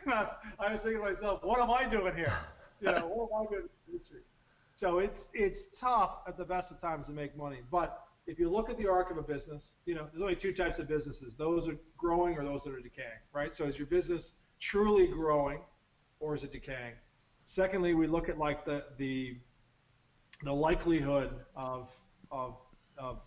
I was thinking to myself, what am I doing here? What am I doing in the industry? So it's tough at the best of times to make money. But if you look at the arc of a business, there's only 2 types of businesses. Those are growing or those that are decaying, right? So is your business truly growing or is it decaying? Secondly, we look at like the likelihood of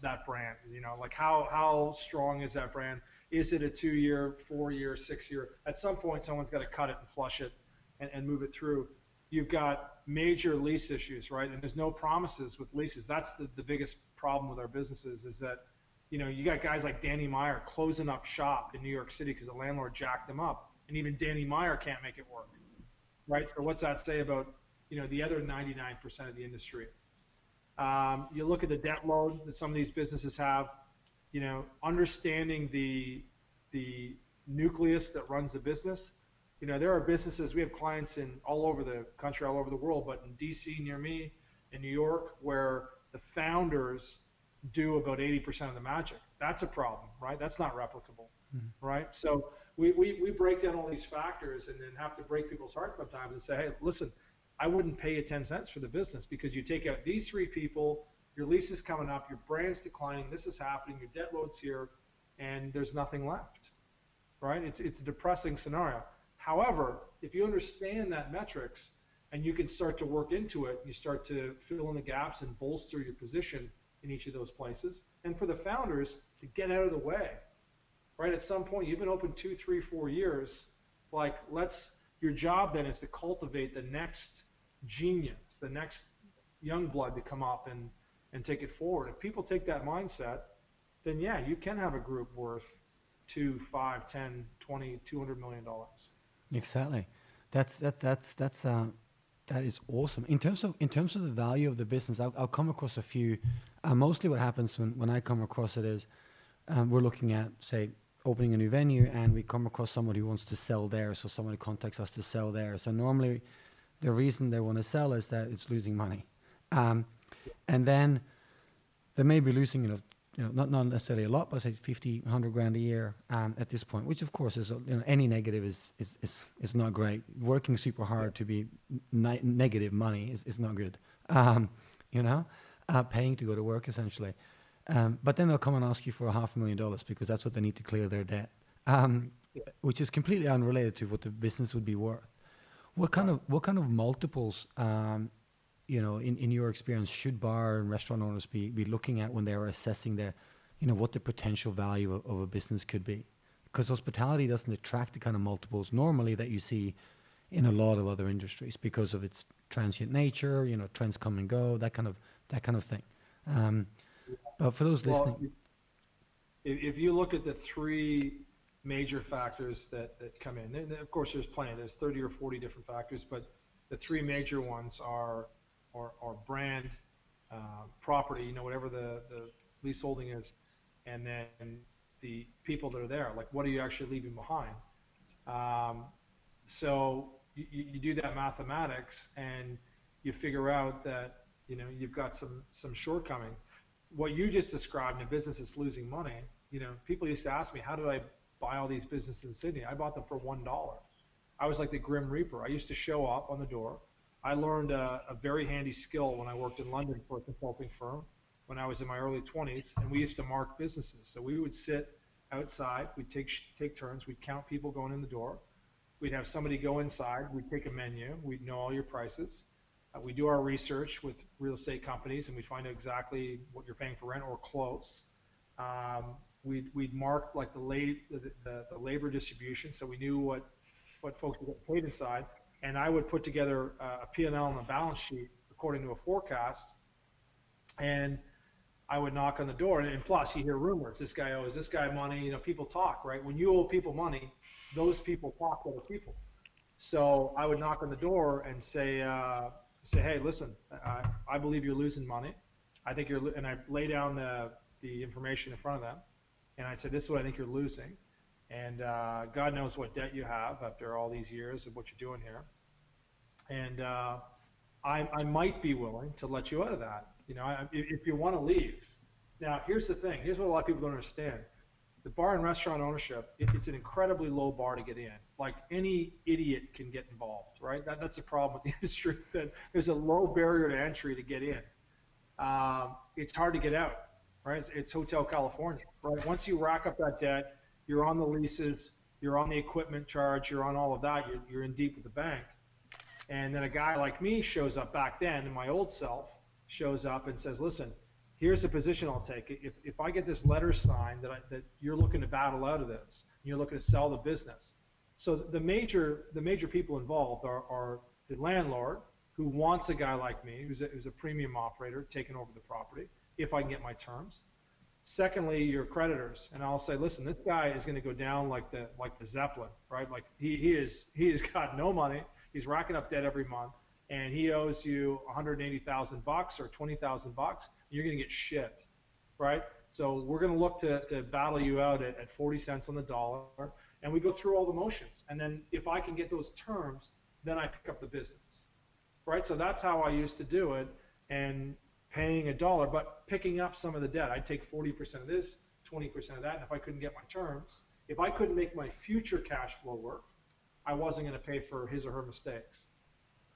that brand, like how strong is that brand? Is it a 2-year, 4-year, 6-year? At some point, someone's got to cut it and flush it and move it through. You've got major lease issues, right? And there's no promises with leases. That's the biggest problem with our businesses, is that, you got guys like Danny Meyer closing up shop in New York City because the landlord jacked them up. And even Danny Meyer can't make it work, right? So what's that say about, the other 99% of the industry? You look at the debt load that some of these businesses have, understanding the nucleus that runs the business. There are businesses, we have clients in all over the country, all over the world, but in DC near me, in New York, where the founders do about 80% of the magic. That's a problem, right? That's not replicable, right? So we break down all these factors and then have to break people's hearts sometimes and say, hey, listen, I wouldn't pay you 10 cents for the business because you take out these 3 people, your lease is coming up, your brand's declining, this is happening, your debt load's here, and there's nothing left, right? It's a depressing scenario. However, if you understand that metrics and you can start to work into it, you start to fill in the gaps and bolster your position in each of those places. And for the founders to get out of the way, right? At some point, you've been open 2, 3, 4 years. Like, your job then is to cultivate the next genius, the next young blood to come up and take it forward. If people take that mindset, then yeah, you can have a group worth 2, 5, 10, 20, $200 million. Exactly. That is awesome. In terms of the value of the business, I'll come across a few. Mostly what happens when I come across it is we're looking at, say, opening a new venue, and we come across someone who wants to sell there, so somebody contacts us to sell there. So normally the reason they want to sell is that it's losing money. And then they may be losing, not necessarily a lot, but say 50, 100 grand a year at this point, which of course is, any negative is not great. Working super hard to be negative money is not good. Paying to go to work essentially. But then they'll come and ask you for $500,000 because that's what they need to clear their debt, which is completely unrelated to what the business would be worth. What kind of multiples, in your experience, should bar and restaurant owners be looking at when they are assessing what the potential value of a business could be? Because hospitality doesn't attract the kind of multiples normally that you see in a lot of other industries because of its transient nature, trends come and go, that kind of thing. But for those listening, if you look at the three major factors that come in, and of course there's plenty, there's 30 or 40 different factors, but the three major ones are brand, property, whatever the leaseholding is, and then the people that are there, like what are you actually leaving behind? So you do that mathematics and you figure out that, you've got some shortcomings. What you just described in a business that's losing money, people used to ask me, how did I buy all these businesses in Sydney? I bought them for $1. I was like the Grim Reaper. I used to show up on the door. I learned a very handy skill when I worked in London for a consulting firm when I was in my early 20s, and we used to mark businesses. So we would sit outside, we'd take turns, we'd count people going in the door. We'd have somebody go inside, we'd take a menu, we'd know all your prices. We do our research with real estate companies, and we'd find out exactly what you're paying for rent or close. We'd mark like the labor distribution, so we knew what folks would get paid inside. And I would put together a P&L and a balance sheet according to a forecast, and I would knock on the door. And plus, you hear rumors. This guy owes this guy money. People talk, right? When you owe people money, those people talk to other people. So I would knock on the door and say, hey, listen, I believe you're losing money. I think and I lay down the information in front of them, and I'd say, this is what I think you're losing. And God knows what debt you have after all these years of what you're doing here. And I might be willing to let you out of that, if you want to leave. Now, here's the thing. Here's what a lot of people don't understand. The bar and restaurant ownership, it's an incredibly low bar to get in. Like any idiot can get involved, right? That's the problem with the industry, that there's a low barrier to entry to get in. It's hard to get out, right? It's Hotel California, right? Once you rack up that debt, you're on the leases, you're on the equipment charge, you're on all of that, you're in deep with the bank. And then a guy like me shows up back then, and my old self shows up and says, listen, here's the position I'll take. If I get this letter signed that you're looking to battle out of this, and you're looking to sell the business. So the major people involved are the landlord, who wants a guy like me, who's a premium operator, taking over the property, if I can get my terms. Secondly, your creditors, and I'll say, listen, this guy is going to go down like the Zeppelin, right? Like he has got no money. He's racking up debt every month, and he owes you $180,000 or $20,000. You're going to get shit, right? So we're going to look to battle you out at 40 cents on the dollar, and we go through all the motions. And then if I can get those terms, then I pick up the business, right? So that's how I used to do it, and paying $1, but picking up some of the debt. I'd take 40% of this, 20% of that, and if I couldn't get my terms, if I couldn't make my future cash flow work, I wasn't going to pay for his or her mistakes.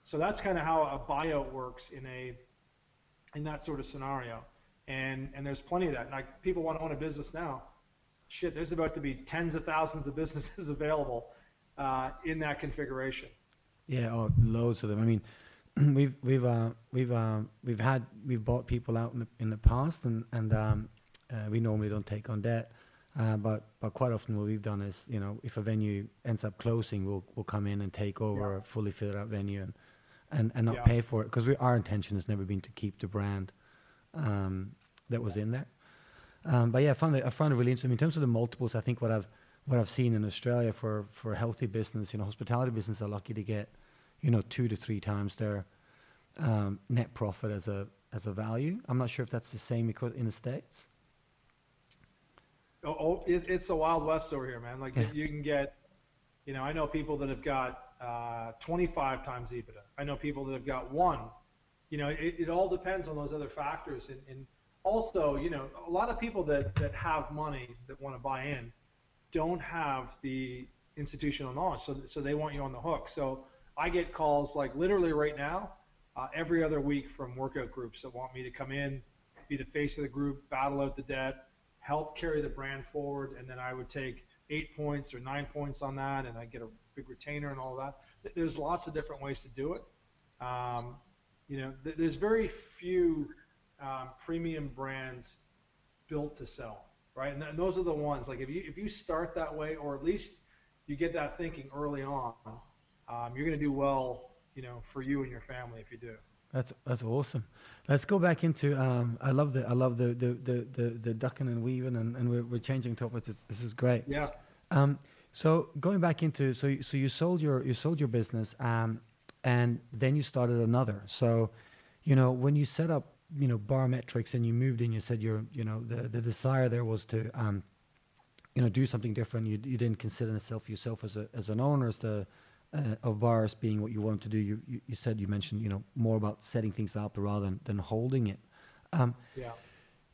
So that's kind of how a buyout works in that sort of scenario. And there's plenty of that. Like, people want to own a business now. Shit, there's about to be tens of thousands of businesses available in that configuration. Yeah, loads of them. I mean, we've bought people out in the past, and we normally don't take on debt, but quite often what we've done is, if a venue ends up closing, we'll come in and take over a fully fitted out venue and not pay for it, because our intention has never been to keep the brand that was in there. But yeah, I found it really interesting. In terms of the multiples, I think what I've seen in Australia for a healthy business, hospitality business are lucky to get 2 to 3 times their net profit as a value. I'm not sure if that's the same in the States. It's the Wild West over here, man. Like, you can get, I know people that have got 25 times EBITDA. I know people that have got 1. It all depends on those other factors. And also, a lot of people that have money that want to buy in don't have the institutional knowledge, so they want you on the hook. So I get calls like literally right now, every other week, from workout groups that want me to come in, be the face of the group, battle out the debt, help carry the brand forward, and then I would take 8 points or 9 points on that, and I get a big retainer and all that. There's lots of different ways to do it. There's very few premium brands built to sell, right? And those are the ones, like, if you start that way, or at least you get that thinking early on, you're going to do well, for you and your family if you do. That's awesome. Let's go back into. I love the ducking and weaving, and we're changing topics. This is great. Yeah. So going back into so you sold your business, and then you started another. So, when you set up Barmetrix and you moved in, you said the desire there was to do something different. You didn't consider yourself as an owner of bars being what you wanted to do. You mentioned more about setting things up rather than holding it. Yeah.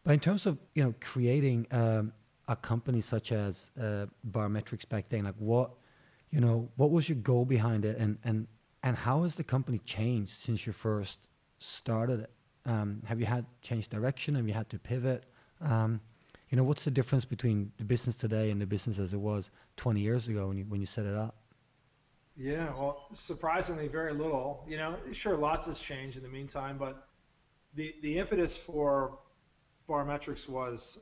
But in terms of creating a company such as Barmetrix back then, like what was your goal behind it, and how has the company changed since you first started it? Have you had changed direction? Have you had to pivot? What's the difference between the business today and the business as it was 20 years ago when you set it up? Yeah, well, surprisingly, very little. Sure, lots has changed in the meantime, but the impetus for Barmetrix was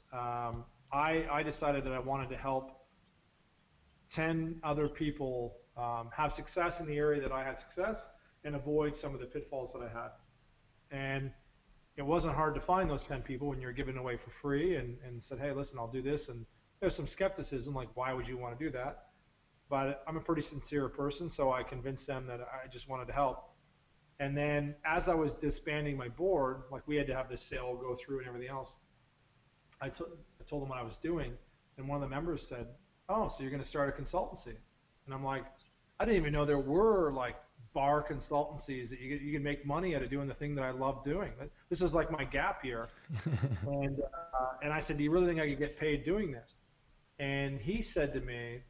I decided that I wanted to help 10 other people have success in the area that I had success and avoid some of the pitfalls that I had. And it wasn't hard to find those 10 people when you're giving away for free and said, hey, listen, I'll do this. And there's some skepticism, like, why would you want to do that? But I'm a pretty sincere person, so I convinced them that I just wanted to help. And then as I was disbanding my board, like we had to have this sale go through and everything else, I told them what I was doing, and one of the members said, oh, so you're going to start a consultancy? And I'm like, I didn't even know there were like bar consultancies that you can make money out of doing the thing that I love doing. This is like my gap year. And I said, do you really think I could get paid doing this? And he said to me,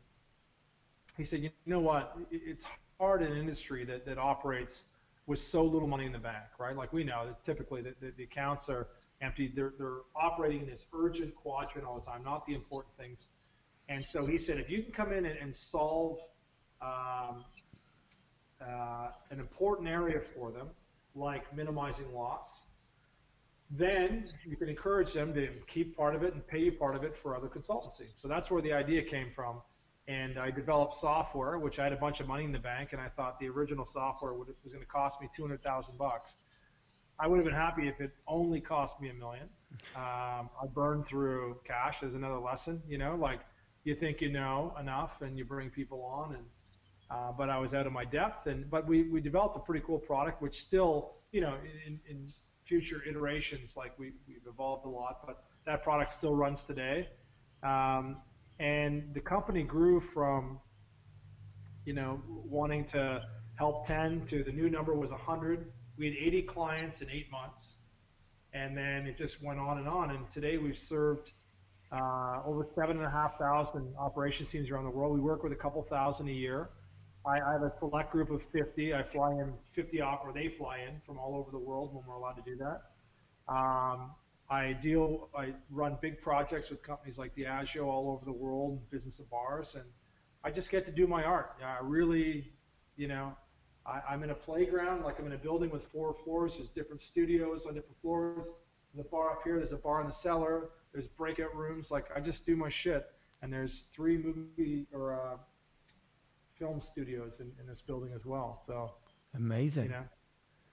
he said, you know what, it's hard in an industry that operates with so little money in the bank, right? Like we know that typically the accounts are empty. They're operating in this urgent quadrant all the time, not the important things. And so he said, if you can come in and solve an important area for them, like minimizing loss, then you can encourage them to keep part of it and pay you part of it for other consultancy. So that's where the idea came from. And I developed software, which I had a bunch of money in the bank, and I thought the original software was going to cost me $200,000. I would have been happy if it only cost me $1 million. I burned through cash as another lesson, like you think you know enough and you bring people on, and but I was out of my depth. But we developed a pretty cool product, which still, in future iterations, like we've evolved a lot, but that product still runs today. And the company grew from, wanting to help 10 to the new number was 100. We had 80 clients in 8 months, and then it just went on. And today we've served over 7,500 operations teams around the world. We work with a couple thousand a year. I have a select group of 50. I fly in 50 or they fly in from all over the world when we're allowed to do that. I run big projects with companies like Diageo all over the world, business of bars, and I just get to do my art. I really, I'm in a playground, like I'm in a building with 4 floors. There's different studios on different floors. There's a bar up here. There's a bar in the cellar. There's breakout rooms. Like I just do my shit. And there's 3 movie or film studios in this building as well. So amazing.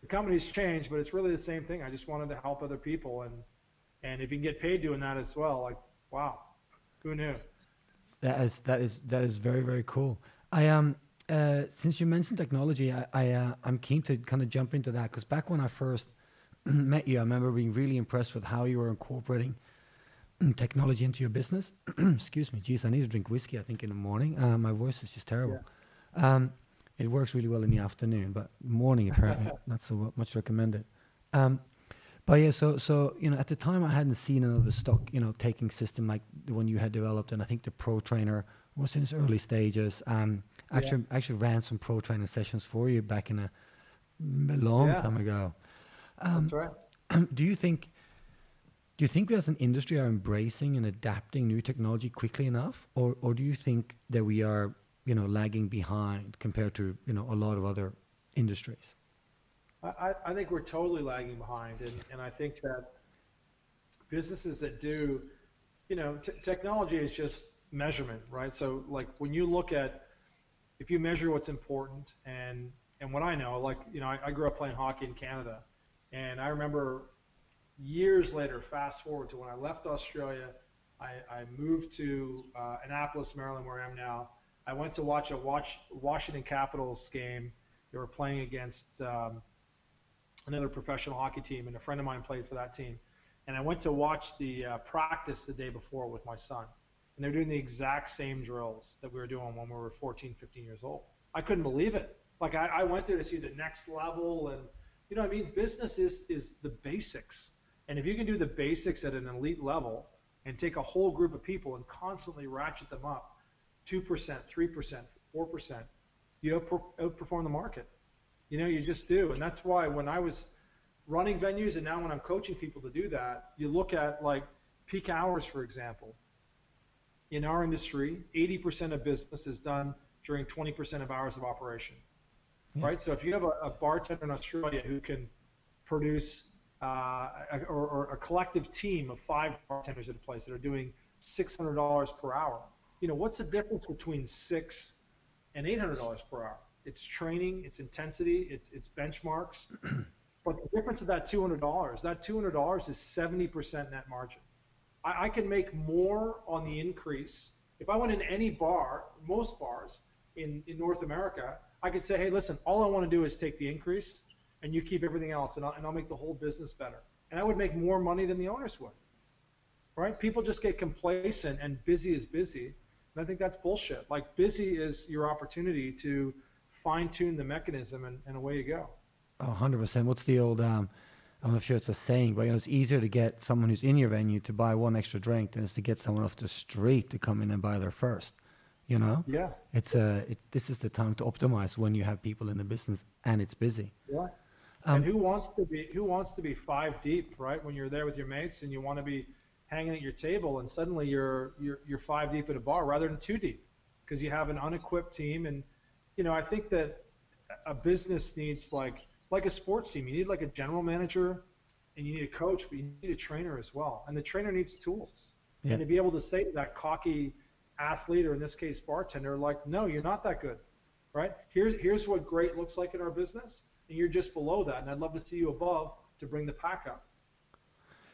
The company's changed, but it's really the same thing. I just wanted to help other people, and if you can get paid doing that as well, like, wow, who knew? That is very, very cool. Since you mentioned technology, I'm keen to kind of jump into that, because back when I first met you, I remember being really impressed with how you were incorporating technology into your business. Excuse me, geez, I need to drink whiskey, I think, in the morning. My voice is just terrible. Yeah. It works really well in the afternoon, but morning apparently not so much recommended. But yeah, so at the time I hadn't seen another stock taking system like the one you had developed, and I think the Pro Trainer was in its early stages. Actually ran some Pro Trainer sessions for you back in a long time ago. That's right. Do you think we as an industry are embracing and adapting new technology quickly enough, or do you think that we are lagging behind compared to a lot of other industries? I think we're totally lagging behind, and I think that businesses that do, technology is just measurement, right? So like when you look at, if you measure what's important, and what I know, like, I grew up playing hockey in Canada, and I remember years later, fast forward to when I left Australia, I moved to Annapolis, Maryland, where I am now. I went to watch a Washington Capitals game. They were playing against another professional hockey team, and a friend of mine played for that team. And I went to watch the practice the day before with my son. And they're doing the exact same drills that we were doing when we were 14, 15 years old. I couldn't believe it. Like, I went there to see the next level, and, you know what I mean? Business is the basics. And if you can do the basics at an elite level and take a whole group of people and constantly ratchet them up 2%, 3%, 4%, you outperform the market. You know, you just do. And that's why when I was running venues, and now when I'm coaching people to do that, you look at like peak hours, for example. In our industry, 80% of business is done during 20% of hours of operation, right? So if you have a bartender in Australia who can produce or a collective team of 5 bartenders at a place that are doing $600 per hour, you know, what's the difference between $600 and $800 per hour? It's training, it's intensity, it's benchmarks. But the difference of that $200 is 70% net margin. I can make more on the increase. If I went in any bar, most bars in North America, I could say, hey, listen, all I want to do is take the increase, and you keep everything else, and I'll make the whole business better. And I would make more money than the owners would, right? People just get complacent, and busy is busy. And I think that's bullshit. Like, busy is your opportunity to fine-tune the mechanism, and away you go. Oh, 100%. What's the old, I'm not sure it's a saying, but you know, it's easier to get someone who's in your venue to buy one extra drink than it's to get someone off the street to come in and buy their first. You know? Yeah. This is the time to optimize when you have people in the business and it's busy. Yeah. And who wants to be 5 deep, right? When you're there with your mates and you want to be hanging at your table, and suddenly you're 5 deep at a bar rather than 2 deep because you have an unequipped team. And you know, I think that a business needs like a sports team. You need like a general manager, and you need a coach, but you need a trainer as well. And the trainer needs tools. Yeah. And to be able to say to that cocky athlete, or in this case bartender, like, no, you're not that good, right? Here's what great looks like in our business, and you're just below that. And I'd love to see you above to bring the pack up.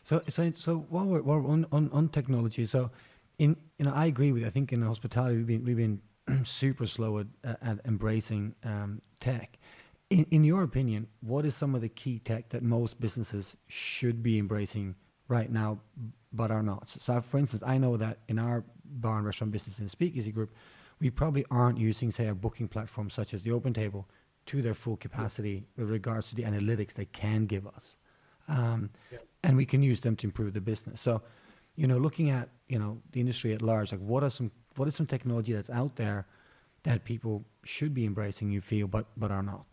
So while we're on technology, so I agree with you. I think in hospitality we've been super slow at embracing tech. In your opinion, what is some of the key tech that most businesses should be embracing right now, but are not? So, for instance, I know that in our bar and restaurant business in the Speakeasy Group, we probably aren't using, say, a booking platform such as the Open Table to their full capacity with regards to the analytics they can give us. And we can use them to improve the business. So, you know, looking at, you know, the industry at large, like what is some technology that's out there that people should be embracing, you feel, but are not,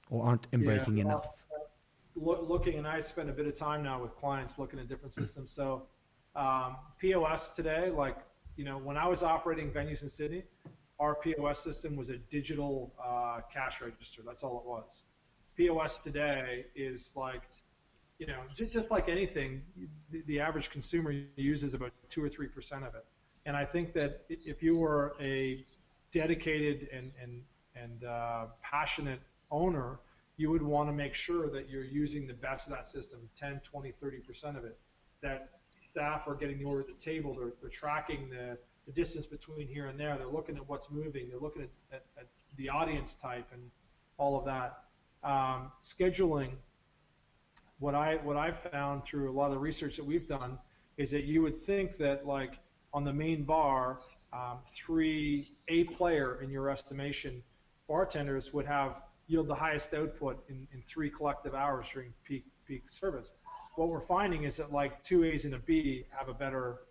or aren't embracing enough? Looking, and I spend a bit of time now with clients looking at different systems. So POS today, like, you know, when I was operating venues in Sydney, our POS system was a digital cash register. That's all it was. POS today is like, you know, just like anything, the average consumer uses about 2 or 3% of it. And I think that if you were a dedicated and passionate owner, you would want to make sure that you're using the best of that system, 10, 20, 30% of it, that staff are getting the order at the table, they're tracking the distance between here and there, they're looking at what's moving, they're looking at the audience type and all of that. Scheduling, what I've found through a lot of the research that we've done is that you would think that, like, on the main bar, 3 player in your estimation bartenders would yield the highest output in 3 collective hours during peak service. What we're finding is that, like, 2 A's and a B have a better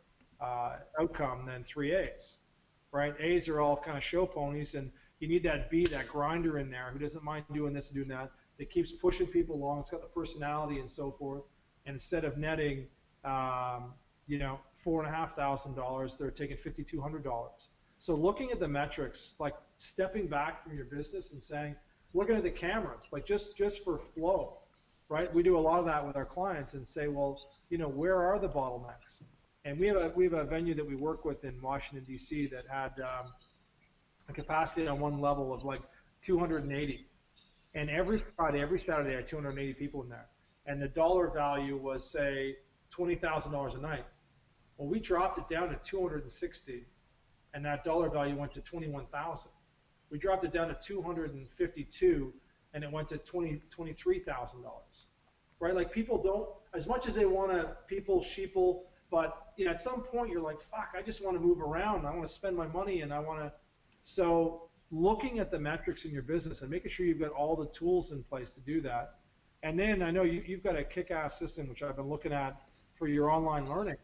outcome than 3 A's, right? A's are all kind of show ponies, and you need that B, that grinder in there who doesn't mind doing this and doing that, that keeps pushing people along. It's got the personality and so forth. And instead of netting, you know, $4,500, they're taking $5,200. So looking at the metrics, like stepping back from your business and saying, looking at the cameras, like just for flow, right? We do a lot of that with our clients and say, well, you know, where are the bottlenecks? And we have a venue that we work with in Washington, D.C. that had a capacity on one level of like 280. And every Friday, every Saturday, I had 280 people in there. and the dollar value was, say, $20,000 a night. Well, we dropped it down to 260, and that dollar value went to 21,000. We dropped it down to 252, and it went to $23,000. Right? Like, people don't, as much as they want to sheeple, but at some point you're like, fuck, I just want to move around. I want to spend my money, and I want to. So looking at the metrics in your business and making sure you've got all the tools in place to do that. And then I know you've got a kick-ass system, which I've been looking at for your online learning.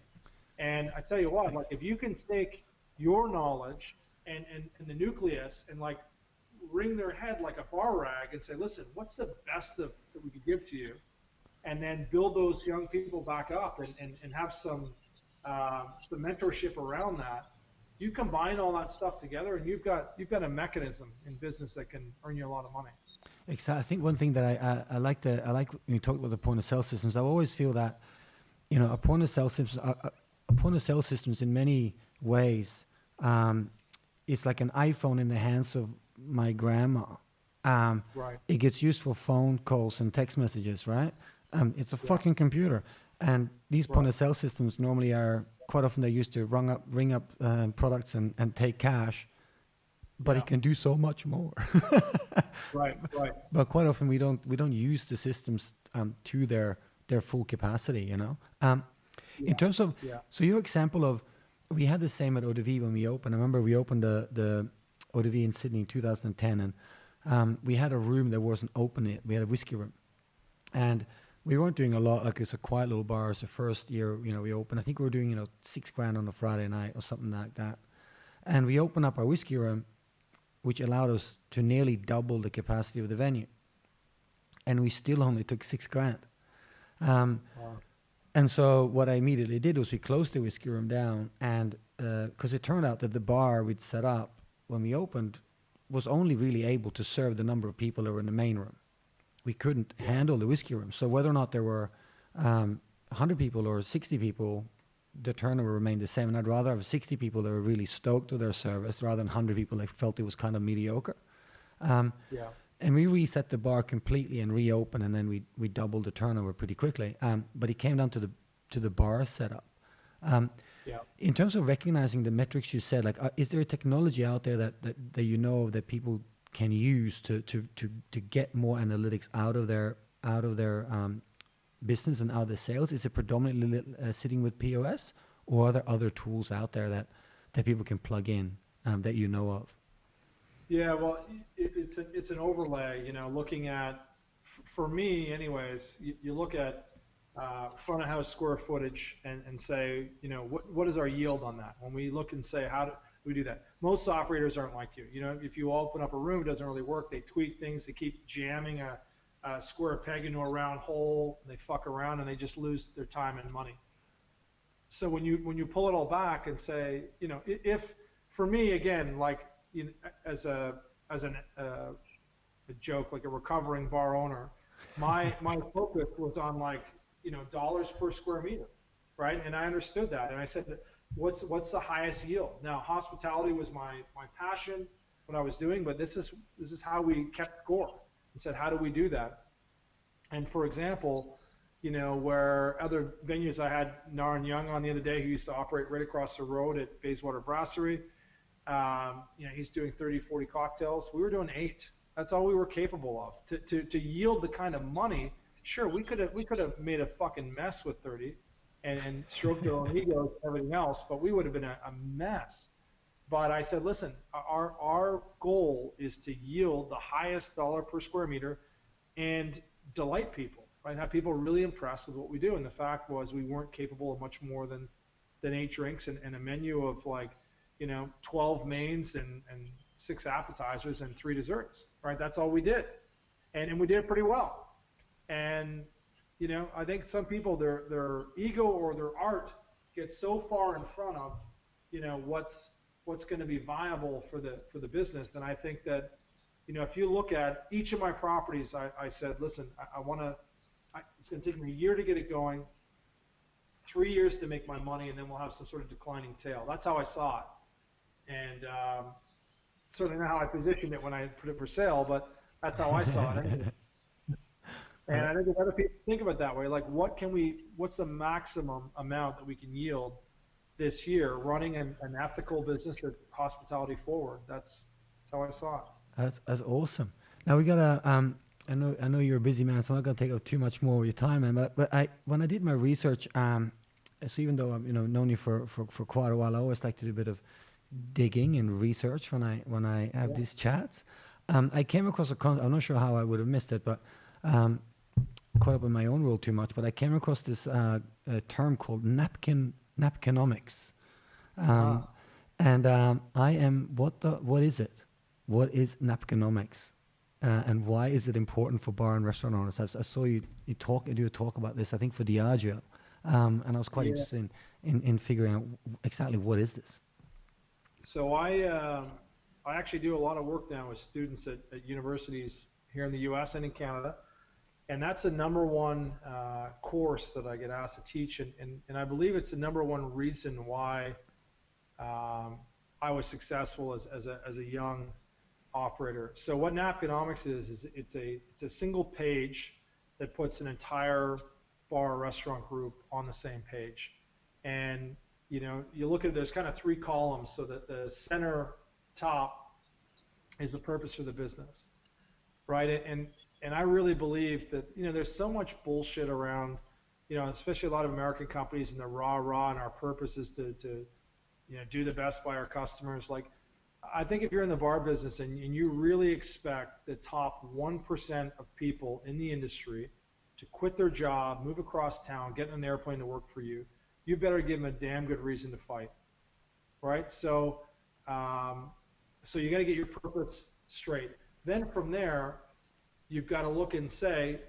And I tell you what, like, if you can take your knowledge and the nucleus and like wring their head like a bar rag and say, listen, what's the best that we could give to you? And then build those young people back up and have some mentorship around that. You combine all that stuff together, and you've got a mechanism in business that can earn you a lot of money. Exactly. I think one thing that I like when you talk about the point of sale systems, I always feel that a point of sale systems in many ways, it's like an iPhone in the hands of my grandma. Right. It gets used for phone calls and text messages, right? It's a fucking computer, and these point of sale systems normally are quite often they're used to ring up products and take cash, but it can do so much more. Right. But quite often we don't use the systems to their full capacity. In terms of so your example of, we had the same at ODV when we opened. I remember we opened the ODV in Sydney in 2010, and we had a room that wasn't open yet. We had a whiskey room, and we weren't doing a lot. Like, it's a quiet little bar. It's the first year, we opened. I think we were doing, $6,000 on a Friday night or something like that. And we opened up our whiskey room, which allowed us to nearly double the capacity of the venue. And we still only took $6,000. Wow. And so what I immediately did was we closed the whiskey room down, and because it turned out that the bar we'd set up when we opened was only really able to serve the number of people that were in the main room. We couldn't handle the whiskey room. So whether or not there were 100 people or 60 people, the turnover remained the same. And I'd rather have 60 people that were really stoked with their service rather than 100 people that felt it was kind of mediocre. And we reset the bar completely and reopened, and then we doubled the turnover pretty quickly. But it came down to the bar setup. In terms of recognizing the metrics, you said, like, is there a technology out there that that people can use to get more analytics out of their business and out of the sales? Is it predominantly sitting with POS, or are there other tools out there that people can plug in that you know of? Yeah, well, it's an overlay. Looking at, for me, anyways, you look at front of house square footage and say, what is our yield on that? When we look and say, how do we do that? Most operators aren't like you. If you open up a room, it doesn't really work. They tweak things. They keep jamming a square peg into a round hole. They fuck around, and they just lose their time and money. So when you pull it all back and say, if, for me, again, like, as a joke, like a recovering bar owner, my focus was on, like, dollars per square meter, right? And I understood that, and I said, what's the highest yield? Now, hospitality was my passion, what I was doing, but this is how we kept score and said, how do we do that? And for example, where other venues, I had Naran Young on the other day, who used to operate right across the road at Bayswater Brasserie. He's doing 30, 40 cocktails. We were doing 8. That's all we were capable of. To yield the kind of money, sure, we could have made a fucking mess with 30 and stroked their own egos and everything else, but we would have been a mess. But I said, listen, our goal is to yield the highest dollar per square meter and delight people, right? Have people really impressed with what we do. And the fact was, we weren't capable of much more than 8 drinks and a menu of, like, 12 mains and 6 appetizers and 3 desserts, right? That's all we did. And we did pretty well. And, I think some people, their ego or their art gets so far in front of, what's going to be viable for the business. And I think that, if you look at each of my properties, I said, listen, it's going to take me a year to get it going, 3 years to make my money, and then we'll have some sort of declining tail. That's how I saw it. And certainly not how I positioned it when I put it for sale, but that's how I saw it. And I think if other people think of it that way, like what's the maximum amount that we can yield this year running an ethical business at hospitality forward? That's how I saw it. That's awesome. Now we gotta. I know you're a busy man, so I'm not gonna take up too much more of your time, man. But when I did my research, so even though I've known you for quite a while, I always like to do a bit of digging and research when I have these chats. I came across I'm not sure how I would have missed it, but caught up in my own role too much. But I came across this a term called napkinomics, and I am what is it? What is napkinomics, and why is it important for bar and restaurant owners? I saw you do a talk about this, I think for Diageo, and I was quite interested in figuring out exactly what is this. So I actually do a lot of work now with students at universities here in the U.S. and in Canada, and that's the number one course that I get asked to teach, and I believe it's the number one reason why I was successful as a young operator. So what napkinomics is it's a single page that puts an entire bar or restaurant group on the same page, and you look at it, there's kind of three columns, so that the center top is the purpose for the business, right? And I really believe that there's so much bullshit around, especially a lot of American companies and the rah and our purpose is to do the best by our customers. Like, I think if you're in the bar business and you really expect the top 1% of people in the industry to quit their job, move across town, get in an airplane to work for you, you better give them a damn good reason to fight, right? So, so you got to get your purpose straight. Then from there, you've got to look and say,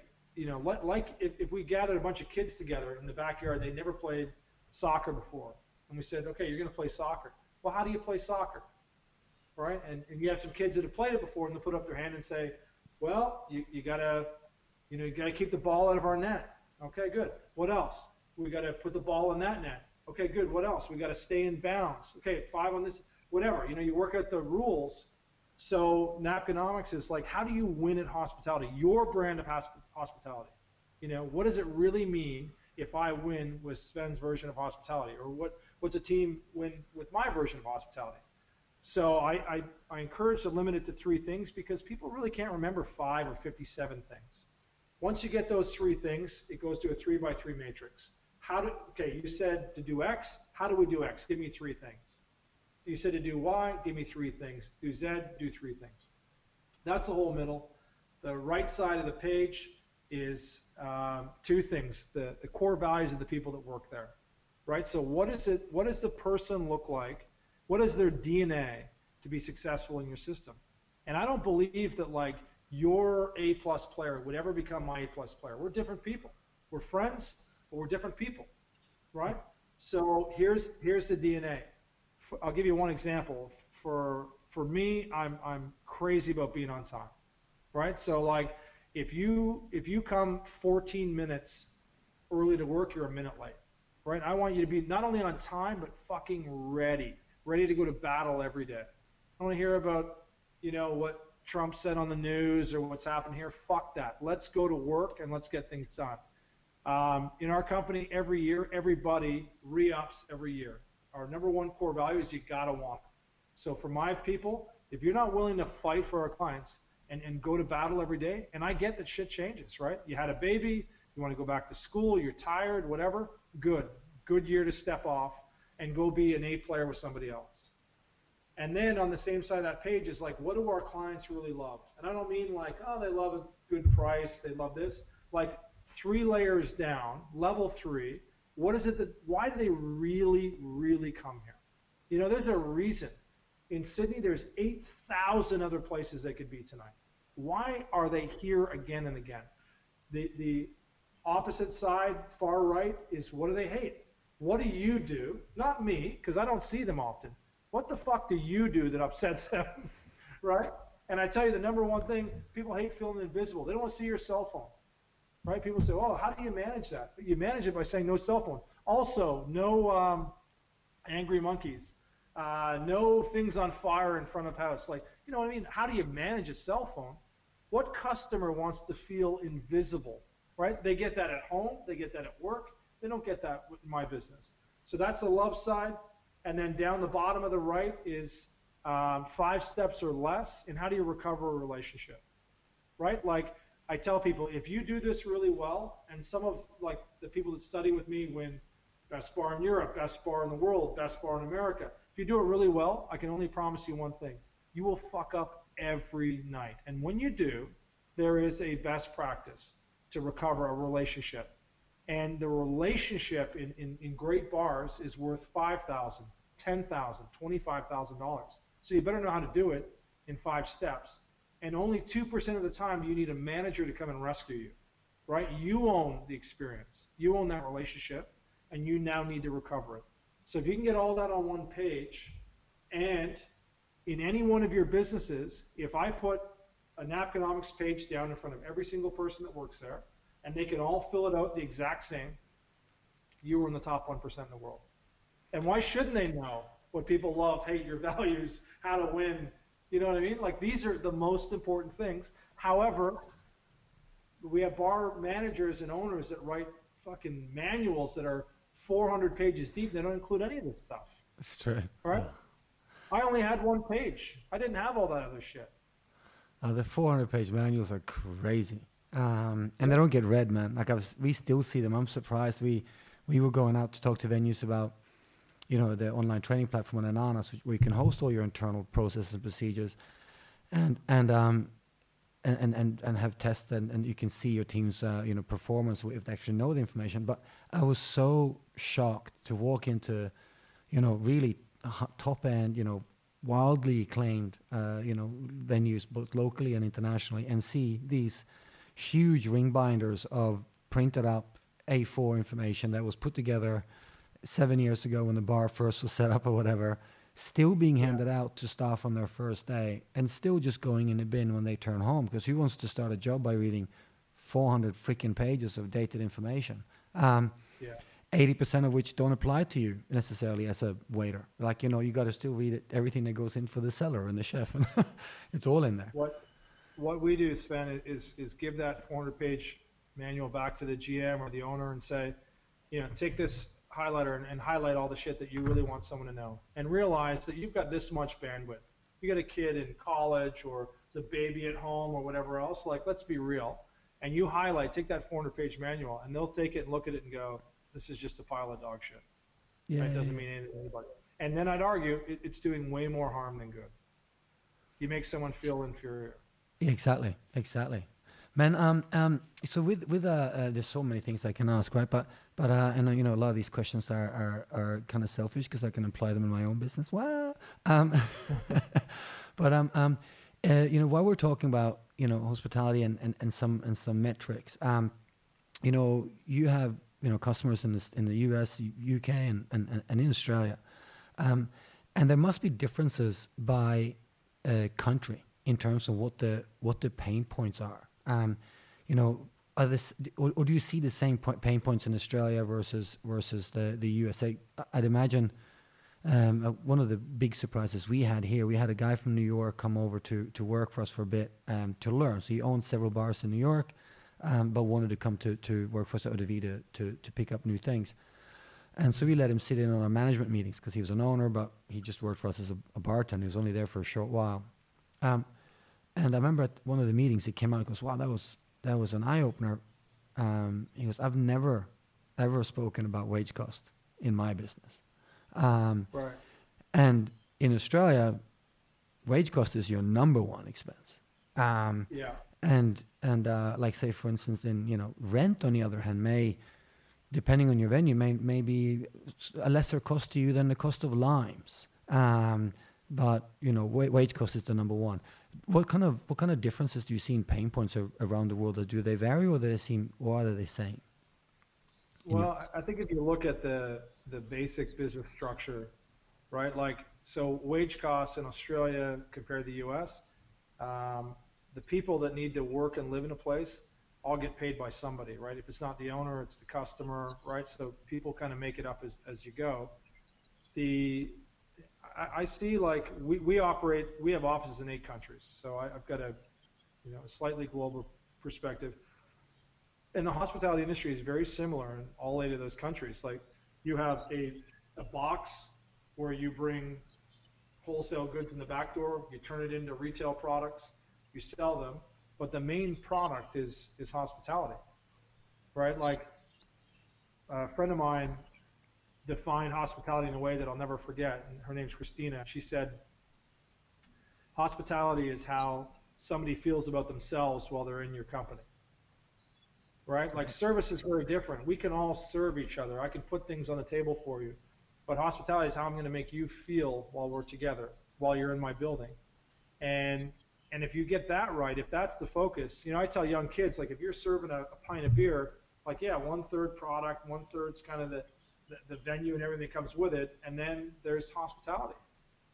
like if we gathered a bunch of kids together in the backyard, they never played soccer before, and we said, okay, you're going to play soccer. Well, how do you play soccer, right? And you have some kids that have played it before, and they'll put up their hand and say, well, you got to, you got to keep the ball out of our net. Okay, good. What else? We got to put the ball in that net. Okay, good. What else? We got to stay in bounds. Okay, 5 on this, whatever. You work out the rules. So napkinomics is like, how do you win at hospitality? Your brand of hospitality. What does it really mean if I win with Sven's version of hospitality, or what's a team win with my version of hospitality? So I encourage to limit it to 3 things, because people really can't remember 5 or 57 things. Once you get those 3 things, it goes to a 3x3 matrix. Okay, you said to do X. How do we do X? Give me 3 things. You said to do Y. Give me 3 things. Do Z. Do 3 things. That's the whole middle. The right side of the page is 2 things: the core values of the people that work there, right? So what does the person look like? What is their DNA to be successful in your system? And I don't believe that like your A+ player would ever become my A+ player. We're different people. We're friends, but we're different people, right? So here's the DNA. I'll give you one example. For me, I'm crazy about being on time, right? So like if you come 14 minutes early to work, you're a minute late, right? I want you to be not only on time, but fucking ready to go to battle every day. I want to hear about what Trump said on the news or what's happened here. Fuck that. Let's go to work and let's get things done. In our company, every year, everybody re-ups every year. Our number one core value is you gotta want it. So for my people, if you're not willing to fight for our clients and go to battle every day, and I get that shit changes, right? You had a baby, you want to go back to school, you're tired, whatever, good year to step off and go be an A player with somebody else. And then on the same side of that page is like, what do our clients really love? And I don't mean like, oh, they love a good price, they love this. Like 3 layers down, level 3, what is it why do they really, really come here? There's a reason. In Sydney, there's 8,000 other places they could be tonight. Why are they here again and again? The opposite side, far right, is what do they hate? What do you do? Not me, because I don't see them often. What the fuck do you do that upsets them, right? And I tell you, the number one thing, people hate feeling invisible. They don't want to see your cell phone, right? People say, oh, how do you manage that? You manage it by saying no cell phone. Also, no angry monkeys. No things on fire in front of house. Like, you know what I mean? How do you manage a cell phone? What customer wants to feel invisible right? They get that at home, they get that at work, they don't get that with my business. So that's the love side. And then down the bottom of the right is 5 steps or less in how do you recover a relationship, right? Like I tell people, if you do this really well, and some of like the people that study with me win best bar in Europe, best bar in the world, best bar in America. If you do it really well, I can only promise you one thing. You will fuck up every night. And when you do, there is a best practice to recover a relationship. And the relationship in great bars is worth $5,000, $10,000, $25,000. So you better know how to do it in 5 steps. And only 2% of the time you need a manager to come and rescue you, right? You own the experience. You own that relationship, and you now need to recover it. So if you can get all that on one page, and in any one of your businesses, if I put a Napconomics page down in front of every single person that works there, and they can all fill it out the exact same, you were in the top 1% in the world. And why shouldn't they know what people love, hate, your values, how to win? You know what I mean? Like these are the most important things. However, we have bar managers and owners that write fucking manuals that are 400 pages deep. They don't include any of this stuff. That's true. Right? I only had 1 page. I didn't have all that other shit. The 400-page manuals are crazy. And they don't get read, man. Like we still see them. I'm surprised. We were going out to talk to venues about, the online training platform on Ananas, where you can host all your internal processes and procedures, and have tests, and you can see your team's performance if they actually know the information. But I was so shocked to walk into, really top end, wildly acclaimed, venues both locally and internationally, and see these huge ring binders of printed up A4 information that was put together 7 years ago when the bar first was set up or whatever, still being handed out to staff on their first day, and still just going in the bin when they turn home, because who wants to start a job by reading 400 freaking pages of dated information? 80% of which don't apply to you necessarily as a waiter. Like, you got to still read it, everything that goes in for the seller and the chef. It's all in there. What we do, Sven, is give that 400-page manual back to the GM or the owner and say, take this highlighter and highlight all the shit that you really want someone to know, and realize that you've got this much bandwidth. You got a kid in college or it's a baby at home or whatever else, like, let's be real. And you take that 400-page manual, and they'll take it and look at it and go, this is just a pile of dog shit. Yeah, it doesn't mean anything to anybody. And then I'd argue it's doing way more harm than good. You make someone feel inferior. Yeah, exactly. Man, so with there's so many things I can ask, right? But and a lot of these questions are kind of selfish because I can apply them in my own business. Wow. But while we're talking about hospitality and some metrics, you have customers in the US, UK, and in Australia, and there must be differences by country in terms of what the pain points are. Or do you see the same pain points in Australia versus the USA? I'd imagine one of the big surprises we had here, we had a guy from New York come over to work for us for a bit to learn. So he owned several bars in New York, but wanted to come to work for us at ODV to pick up new things. And so we let him sit in on our management meetings because he was an owner, but he just worked for us as a bartender. He was only there for a short while. And I remember at one of the meetings he came out and goes, wow, that was an eye-opener. He goes, I've never, ever spoken about wage cost in my business. Right. And in Australia, wage cost is your number one expense. And like, say, for instance, in, rent, on the other hand, may, depending on your venue, may be a lesser cost to you than the cost of limes. But, wage cost is the number one. What kind of differences do you see in pain points around the world? Do they vary, or what are they saying? Well, I think if you look at the basic business structure, right? Like, so wage costs in Australia compared to the US, the people that need to work and live in a place all get paid by somebody, right? If it's not the owner, it's the customer, right? So people kind of make it up as you go. I see, like, we have offices in 8 countries. So I've got a slightly global perspective. and the hospitality industry is very similar in all 8 of those countries. Like you have a box where you bring wholesale goods in the back door, you turn it into retail products, you sell them, but the main product is hospitality, right? Like a friend of mine defined hospitality in a way that I'll never forget, and her name's Christina. She said, hospitality is how somebody feels about themselves while they're in your company, right? Like service is very different. We can all serve each other. I can put things on the table for you, but hospitality is how I'm going to make you feel while we're together, while you're in my building. And if you get that right, if that's the focus, I tell young kids, like if you're serving a pint of beer, like, yeah, 1/3 product, 1/3's kind of the venue and everything that comes with it, and then there's hospitality.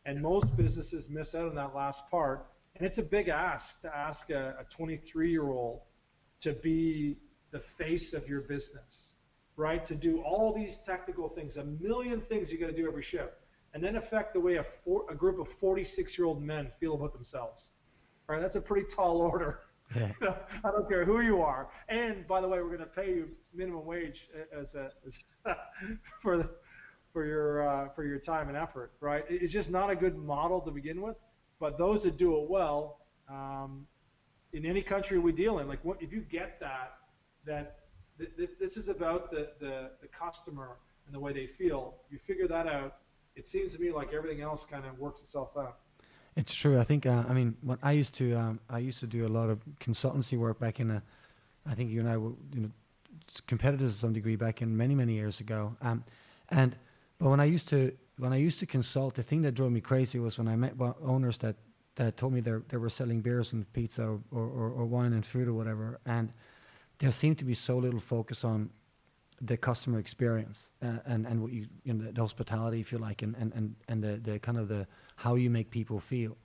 And most businesses miss out on that last part. And it's a big ask to ask a 23-year-old to be the face of your business, right? To do all these technical things, a million things you got to do every shift, and then affect the way a group of 46-year-old men feel about themselves. Right? That's a pretty tall order. Yeah. I don't care who you are. And by the way, we're going to pay you minimum wage for your time and effort, right? It's just not a good model to begin with. But those that do it well, in any country we deal in, like if you get that this is about the customer and the way they feel. You figure that out. It seems to me like everything else kind of works itself out. It's true. I think. When I used to do a lot of consultancy work back in I think you and I were, competitors to some degree back in many years ago. But when I used to consult, the thing that drove me crazy was when I met owners that told me they were selling beers and pizza or wine and food or whatever, and there seemed to be so little focus on the customer experience and what the hospitality, if you like, and the kind of the how you make people feel.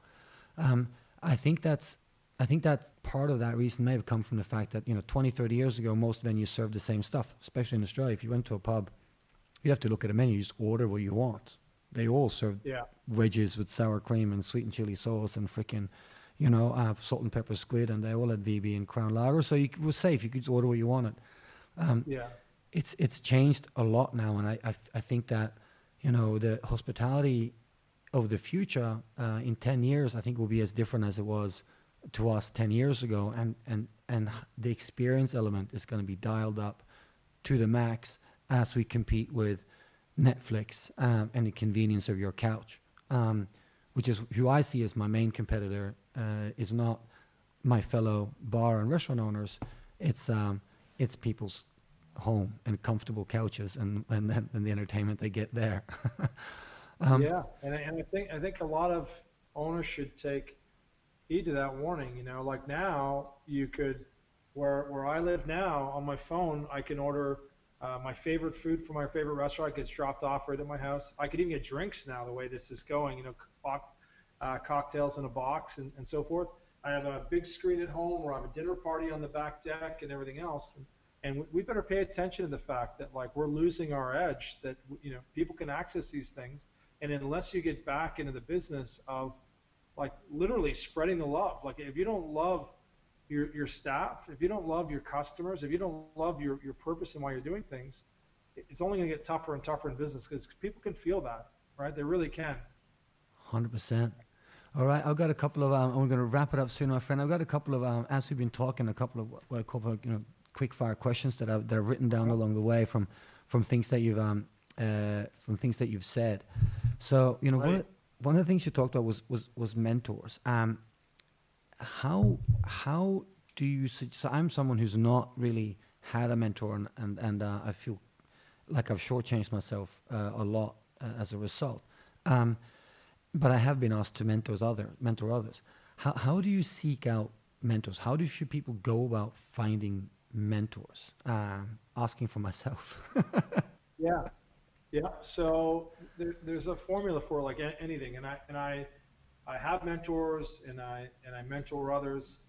I think that's part of that reason may have come from the fact that 20, 30 years ago most venues served the same stuff, especially in Australia. If you went to a pub, you'd have to look at a menu, you just order what you want. They all served wedges with sour cream and sweet and chili sauce and freaking salt and pepper squid, and they all had VB and Crown Lager, so it was safe. You could just order what you wanted. It's changed a lot now, and I think that the hospitality of the future in 10 years I think will be as different as it was to us 10 years ago, and the experience element is going to be dialed up to the max as we compete with Netflix and the convenience of your couch, which is who I see as my main competitor. Is not my fellow bar and restaurant owners. It's people's home and comfortable couches and the entertainment they get there. And I think a lot of owners should take heed to that warning. Like now you could, where I live now on my phone, I can order my favorite food from my favorite restaurant. It gets dropped off right at my house. I could even get drinks now the way this is going. Cocktails in a box and so forth. I have a big screen at home where I have a dinner party on the back deck and everything else. And we better pay attention to the fact that like we're losing our edge, that people can access these things, and unless you get back into the business of like literally spreading the love, like if you don't love your staff, if you don't love your customers, if you don't love your purpose and why you're doing things, it's only going to get tougher and tougher in business, because people can feel that, right? They really can. 100%. All right, I've got a couple of. I'm going to wrap it up soon, my friend. I've got a couple of, as we've been talking, a couple of quick fire questions that I've written down along the way from things that you've said. So right. one of the things you talked about was mentors. How do you? So I'm someone who's not really had a mentor, and I feel like I've shortchanged myself a lot as a result. But I have been asked to mentor others. How do you seek out mentors? How should people go about finding mentors? Asking for myself. Yeah. So there's a formula for like anything, and I have mentors, and I mentor others,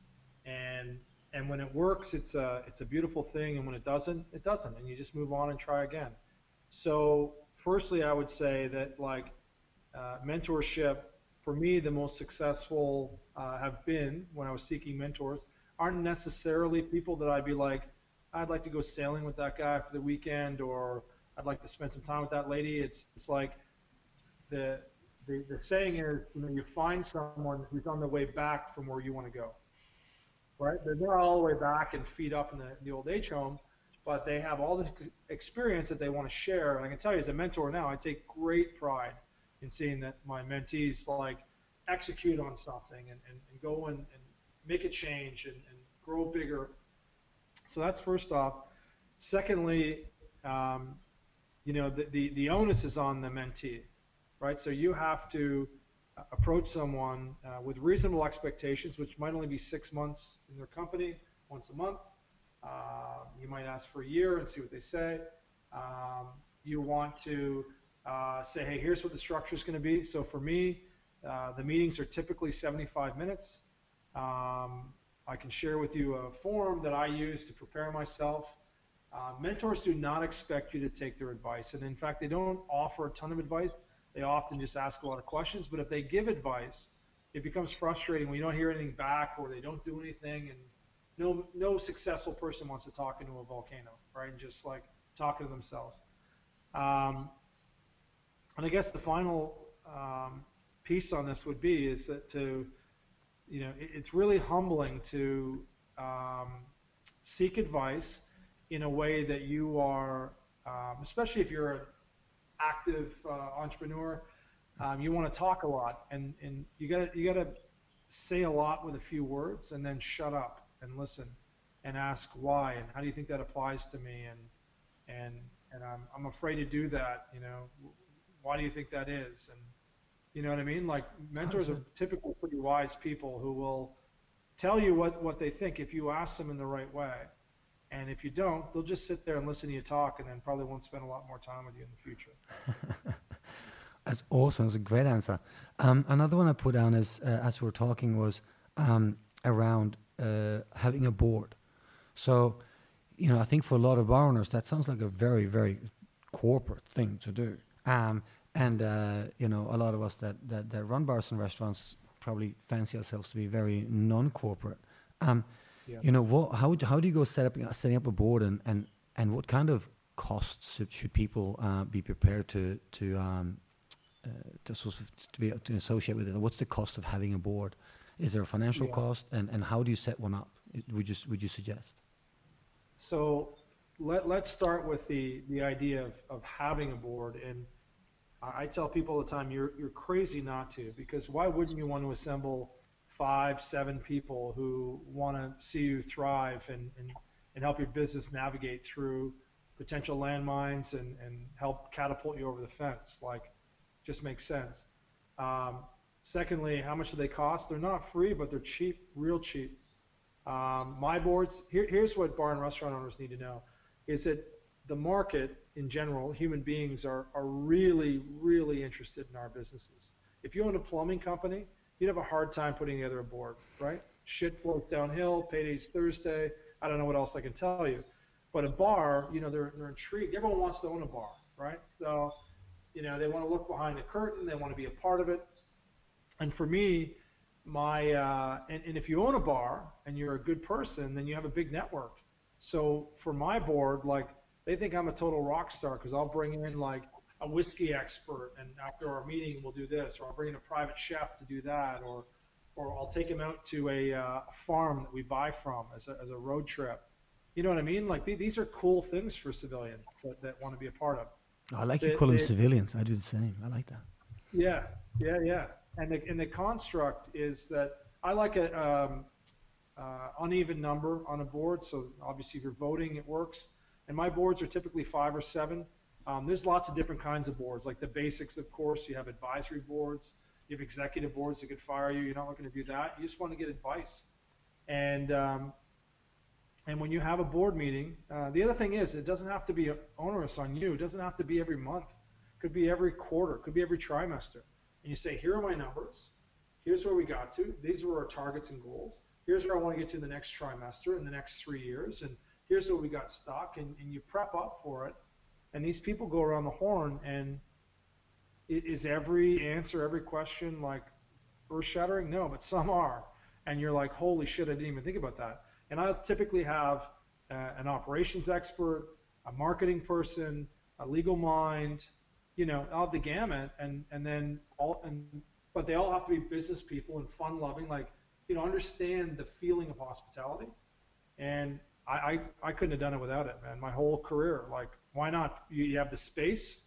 and when it works, it's a beautiful thing, and when it doesn't, and you just move on and try again. So firstly, I would say that like mentorship, for me, the most successful have been when I was seeking mentors aren't necessarily people that I'd be like, I'd like to go sailing with that guy for the weekend, or I'd like to spend some time with that lady. It's like the saying is, you find someone who's on the way back from where you want to go, right? They're not all the way back and feet up in the old age home, but they have all the experience that they want to share. And I can tell you, as a mentor now, I take great pride in seeing that my mentees like execute on something and go and make a change and grow bigger. So that's first off. Secondly, the onus is on the mentee, right? So you have to approach someone with reasonable expectations, which might only be 6 months in their company, once a month. You might ask for a year and see what they say. You want to say, hey, here's what the structure is going to be. So for me, the meetings are typically 75 minutes. I can share with you a form that I use to prepare myself. Mentors do not expect you to take their advice. And in fact, they don't offer a ton of advice. They often just ask a lot of questions. But if they give advice, it becomes frustrating when you don't hear anything back or they don't do anything. And no successful person wants to talk into a volcano, right? And just like talking to themselves. And I guess the final piece on this would be is that it's really humbling to seek advice in a way that you are, especially if you're an active entrepreneur, you want to talk a lot, and you gotta say a lot with a few words, and then shut up and listen, and ask why, and how do you think that applies to me, and I'm afraid to do that. Why do you think that is? And you know what I mean? Like mentors are typically pretty wise people who will tell you what they think if you ask them in the right way. And if you don't, they'll just sit there and listen to you talk and then probably won't spend a lot more time with you in the future. That's awesome. That's a great answer. Another one I put down as we were talking was around having a board. So, I think for a lot of bar owners, that sounds like a very, very corporate thing to do. And a lot of us that run bars and restaurants probably fancy ourselves to be very non-corporate. How do you go setting up a board, and what kind of costs should people be prepared to associate with it? What's the cost of having a board? Is there a financial cost, and how do you set one up? Would you suggest? So let's start with the idea of having a board. And I tell people all the time, you're crazy not to, because why wouldn't you want to assemble 5-7 people who want to see you thrive and help your business navigate through potential landmines and help catapult you over the fence? Like, just makes sense. Secondly, how much do they cost? They're not free, but they're cheap, real cheap. My boards, here's what bar and restaurant owners need to know, is that the market in general, human beings are really, really interested in our businesses. If you own a plumbing company, you'd have a hard time putting together a board, right? Shit flows downhill, payday's Thursday, I don't know what else I can tell you. But a bar, they're intrigued. Everyone wants to own a bar, right? So, they want to look behind the curtain, they want to be a part of it. And for me, and if you own a bar and you're a good person, then you have a big network. So for my board, like, they think I'm a total rock star because I'll bring in like a whiskey expert, and after our meeting we'll do this, or I'll bring in a private chef to do that, or I'll take him out to a farm that we buy from as a road trip. You know what I mean? Like these are cool things for civilians that want to be a part of. I like you call them civilians. I do the same. I like that. Yeah. And the construct is that I like a uneven number on a board. So obviously if you're voting, it works. And my boards are typically 5 or 7. There's lots of different kinds of boards, like the basics, of course. You have advisory boards, you have executive boards that could fire you. You're not looking to do that. You just want to get advice. And when you have a board meeting, the other thing is it doesn't have to be onerous on you. It doesn't have to be every month. It could be every quarter. It could be every trimester. And you say, here are my numbers. Here's where we got to. These are our targets and goals. Here's where I want to get to the next trimester in the next 3 years. And here's what we got stuck. And you prep up for it. And these people go around the horn, and is every answer, every question like earth-shattering? No, but some are. And you're like, holy shit, I didn't even think about that. And I'll typically have an operations expert, a marketing person, a legal mind, all the gamut, but they all have to be business people and fun loving, understand the feeling of hospitality. And I couldn't have done it without it, man. My whole career, why not? You have the space,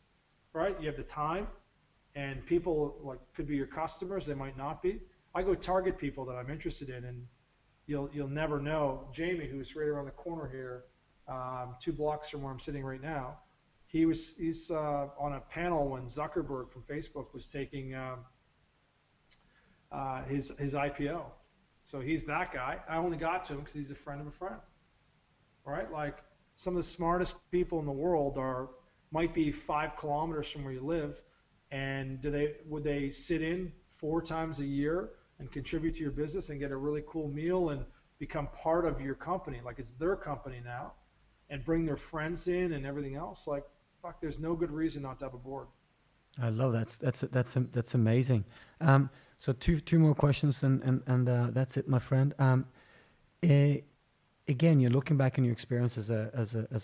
right? You have the time, and people could be your customers. They might not be. I go target people that I'm interested in, and you'll never know. Jamie, who's right around the corner here, 2 blocks from where I'm sitting right now, he's on a panel when Zuckerberg from Facebook was taking his IPO. So he's that guy. I only got to him because he's a friend of a friend, right? Some of the smartest people in the world might be 5 kilometers from where you live, and would they sit in 4 times a year and contribute to your business and get a really cool meal and become part of your company, like it's their company now, and bring their friends in and everything else? Fuck, there's no good reason not to have a board. I love that. That's amazing. So two more questions, and that's it, my friend. Again, you're looking back on your experience as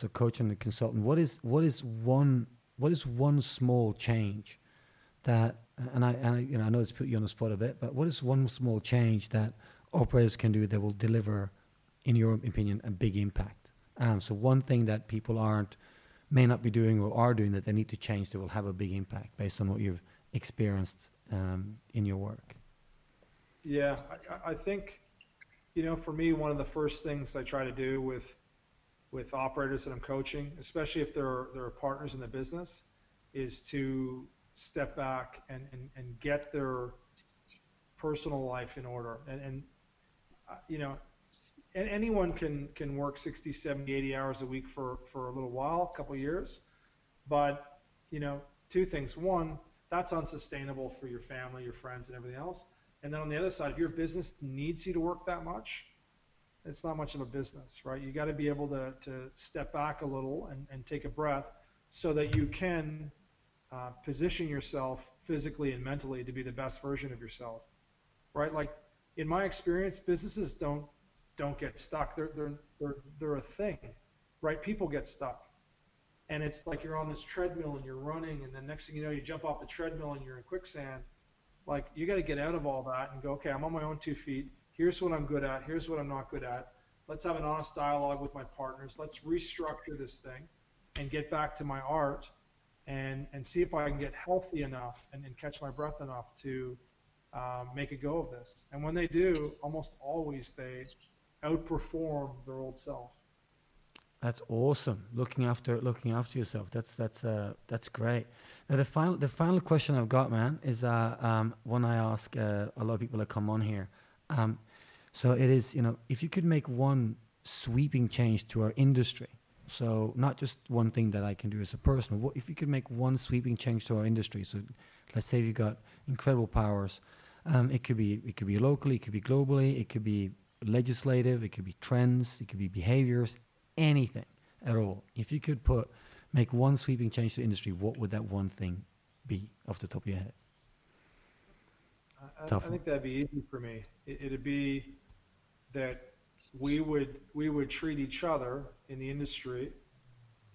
a coach and a consultant. What is one small change that, and I know it's put you on the spot a bit, but what is one small change that operators can do that will deliver, in your opinion, a big impact? So one thing that people may not be doing or are doing that they need to change that will have a big impact based on what you've experienced in your work. Yeah, I think, for me, one of the first things I try to do with operators that I'm coaching, especially if they're partners in the business, is to step back and get their personal life in order. And anyone can work 60, 70, 80 hours a week for a little while, a couple of years. But, 2 things. One, that's unsustainable for your family, your friends, and everything else. And then on the other side, if your business needs you to work that much, it's not much of a business, right? You got to be able to step back a little and take a breath so that you can position yourself physically and mentally to be the best version of yourself, right? In my experience, businesses don't get stuck. They're a thing, right? People get stuck. And it's like you're on this treadmill and you're running, and then next thing you know, you jump off the treadmill and you're in quicksand. You got to get out of all that and go, okay, I'm on my own 2 feet. Here's what I'm good at. Here's what I'm not good at. Let's have an honest dialogue with my partners. Let's restructure this thing and get back to my art and see if I can get healthy enough and catch my breath enough to make a go of this. And when they do, almost always they outperform their old self. That's awesome. Looking after yourself. That's great. Now the final question I've got, man, is one I ask a lot of people that come on here. So it is, if you could make one sweeping change to our industry, so not just one thing that I can do as a person, if you could make one sweeping change to our industry, so let's say you've got incredible powers, it could be locally, it could be globally, it could be legislative, it could be trends, it could be behaviors, anything at all. If you could make one sweeping change to the industry, what would that one thing be off the top of your head? I think that'd be easy for me. It'd be that we would treat each other in the industry,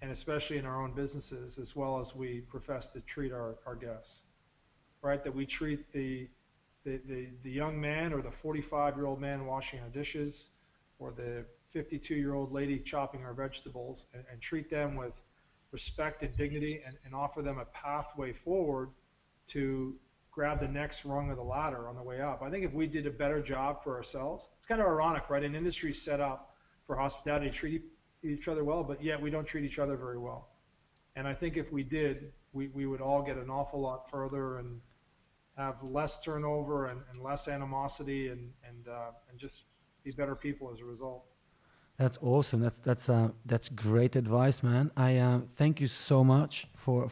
and especially in our own businesses, as well as we profess to treat our guests, right? That we treat the young man or the 45-year-old man washing our dishes, or the 52-year-old lady chopping our vegetables, and treat them with respect and dignity, and offer them a pathway forward to grab the next rung of the ladder on the way up. I think if we did a better job for ourselves, it's kind of ironic, right? An industry set up for hospitality to treat each other well, but yet we don't treat each other very well. And I think if we did, we would all get an awful lot further and have less turnover and less animosity and just be better people as a result. That's awesome. That's great advice, man. I thank you so much for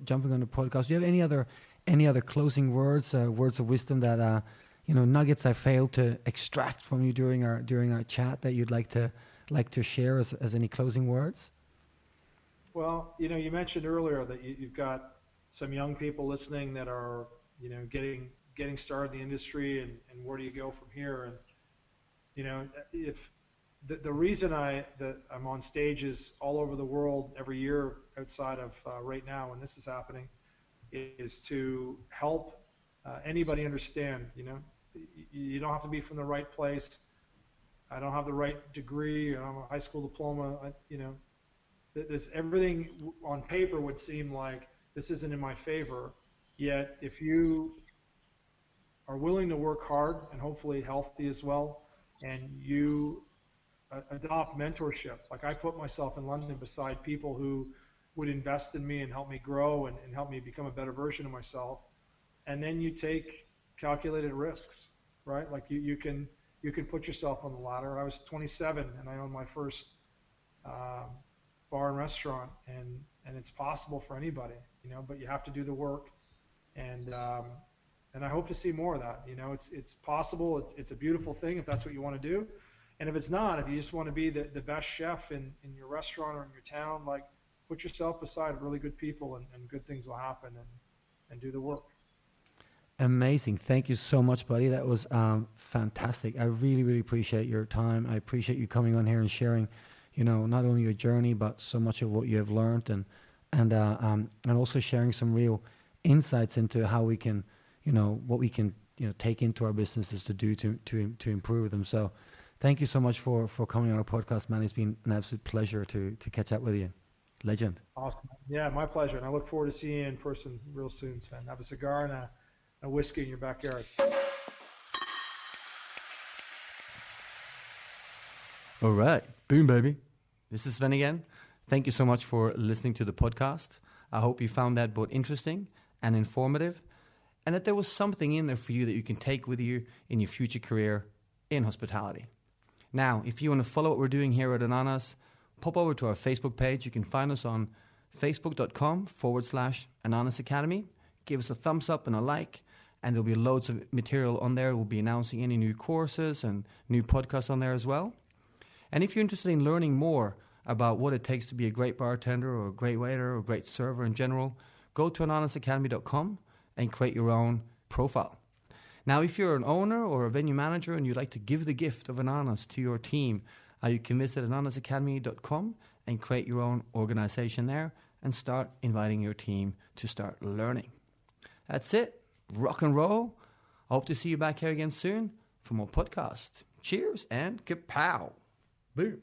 jumping on the podcast. Do you have any other closing words, words of wisdom that nuggets I failed to extract from you during our chat that you'd like to share as any closing words? Well, you mentioned earlier that you've got some young people listening that are getting started in the industry, and where do you go from here? And if the reason that I'm on stages all over the world every year outside of right now when this is happening is to help anybody understand. You don't have to be from the right place. I don't have the right degree. I don't have a high school diploma. There's everything on paper would seem like this isn't in my favor. Yet if you are willing to work hard and hopefully healthy as well, and you adopt mentorship. Like I put myself in London beside people who would invest in me and help me grow and help me become a better version of myself. And then you take calculated risks, right? Like you can put yourself on the ladder. I was 27 and I owned my first bar and restaurant, and it's possible for anybody, but you have to do the work. And I hope to see more of that. It's possible. It's a beautiful thing if that's what you want to do. And if it's not, if you just want to be the best chef in your restaurant or in your town, like put yourself beside really good people and good things will happen and do the work. Amazing. Thank you so much, buddy. That was fantastic. I really, really appreciate your time. I appreciate you coming on here and sharing, not only your journey, but so much of what you have learned and also sharing some real insights into how we can, what we can, take into our businesses to do to improve them. So thank you so much for coming on our podcast, man. It's been an absolute pleasure to catch up with you. Legend. Awesome. Yeah, my pleasure. And I look forward to seeing you in person real soon, Sven. Have a cigar and a whiskey in your backyard. All right. Boom, baby. This is Sven again. Thank you so much for listening to the podcast. I hope you found that both interesting and informative, and that there was something in there for you that you can take with you in your future career in hospitality. Now, if you want to follow what we're doing here at Ananas, pop over to our Facebook page. You can find us on facebook.com/Ananas Academy. Give us a thumbs up and a like, and there'll be loads of material on there. We'll be announcing any new courses and new podcasts on there as well. And if you're interested in learning more about what it takes to be a great bartender or a great waiter or a great server in general, go to ananasacademy.com and create your own profile. Now, if you're an owner or a venue manager and you'd like to give the gift of Ananas to your team, you can visit ananasacademy.com and create your own organization there and start inviting your team to start learning. That's it. Rock and roll. I hope to see you back here again soon for more podcasts. Cheers and kapow. Boom.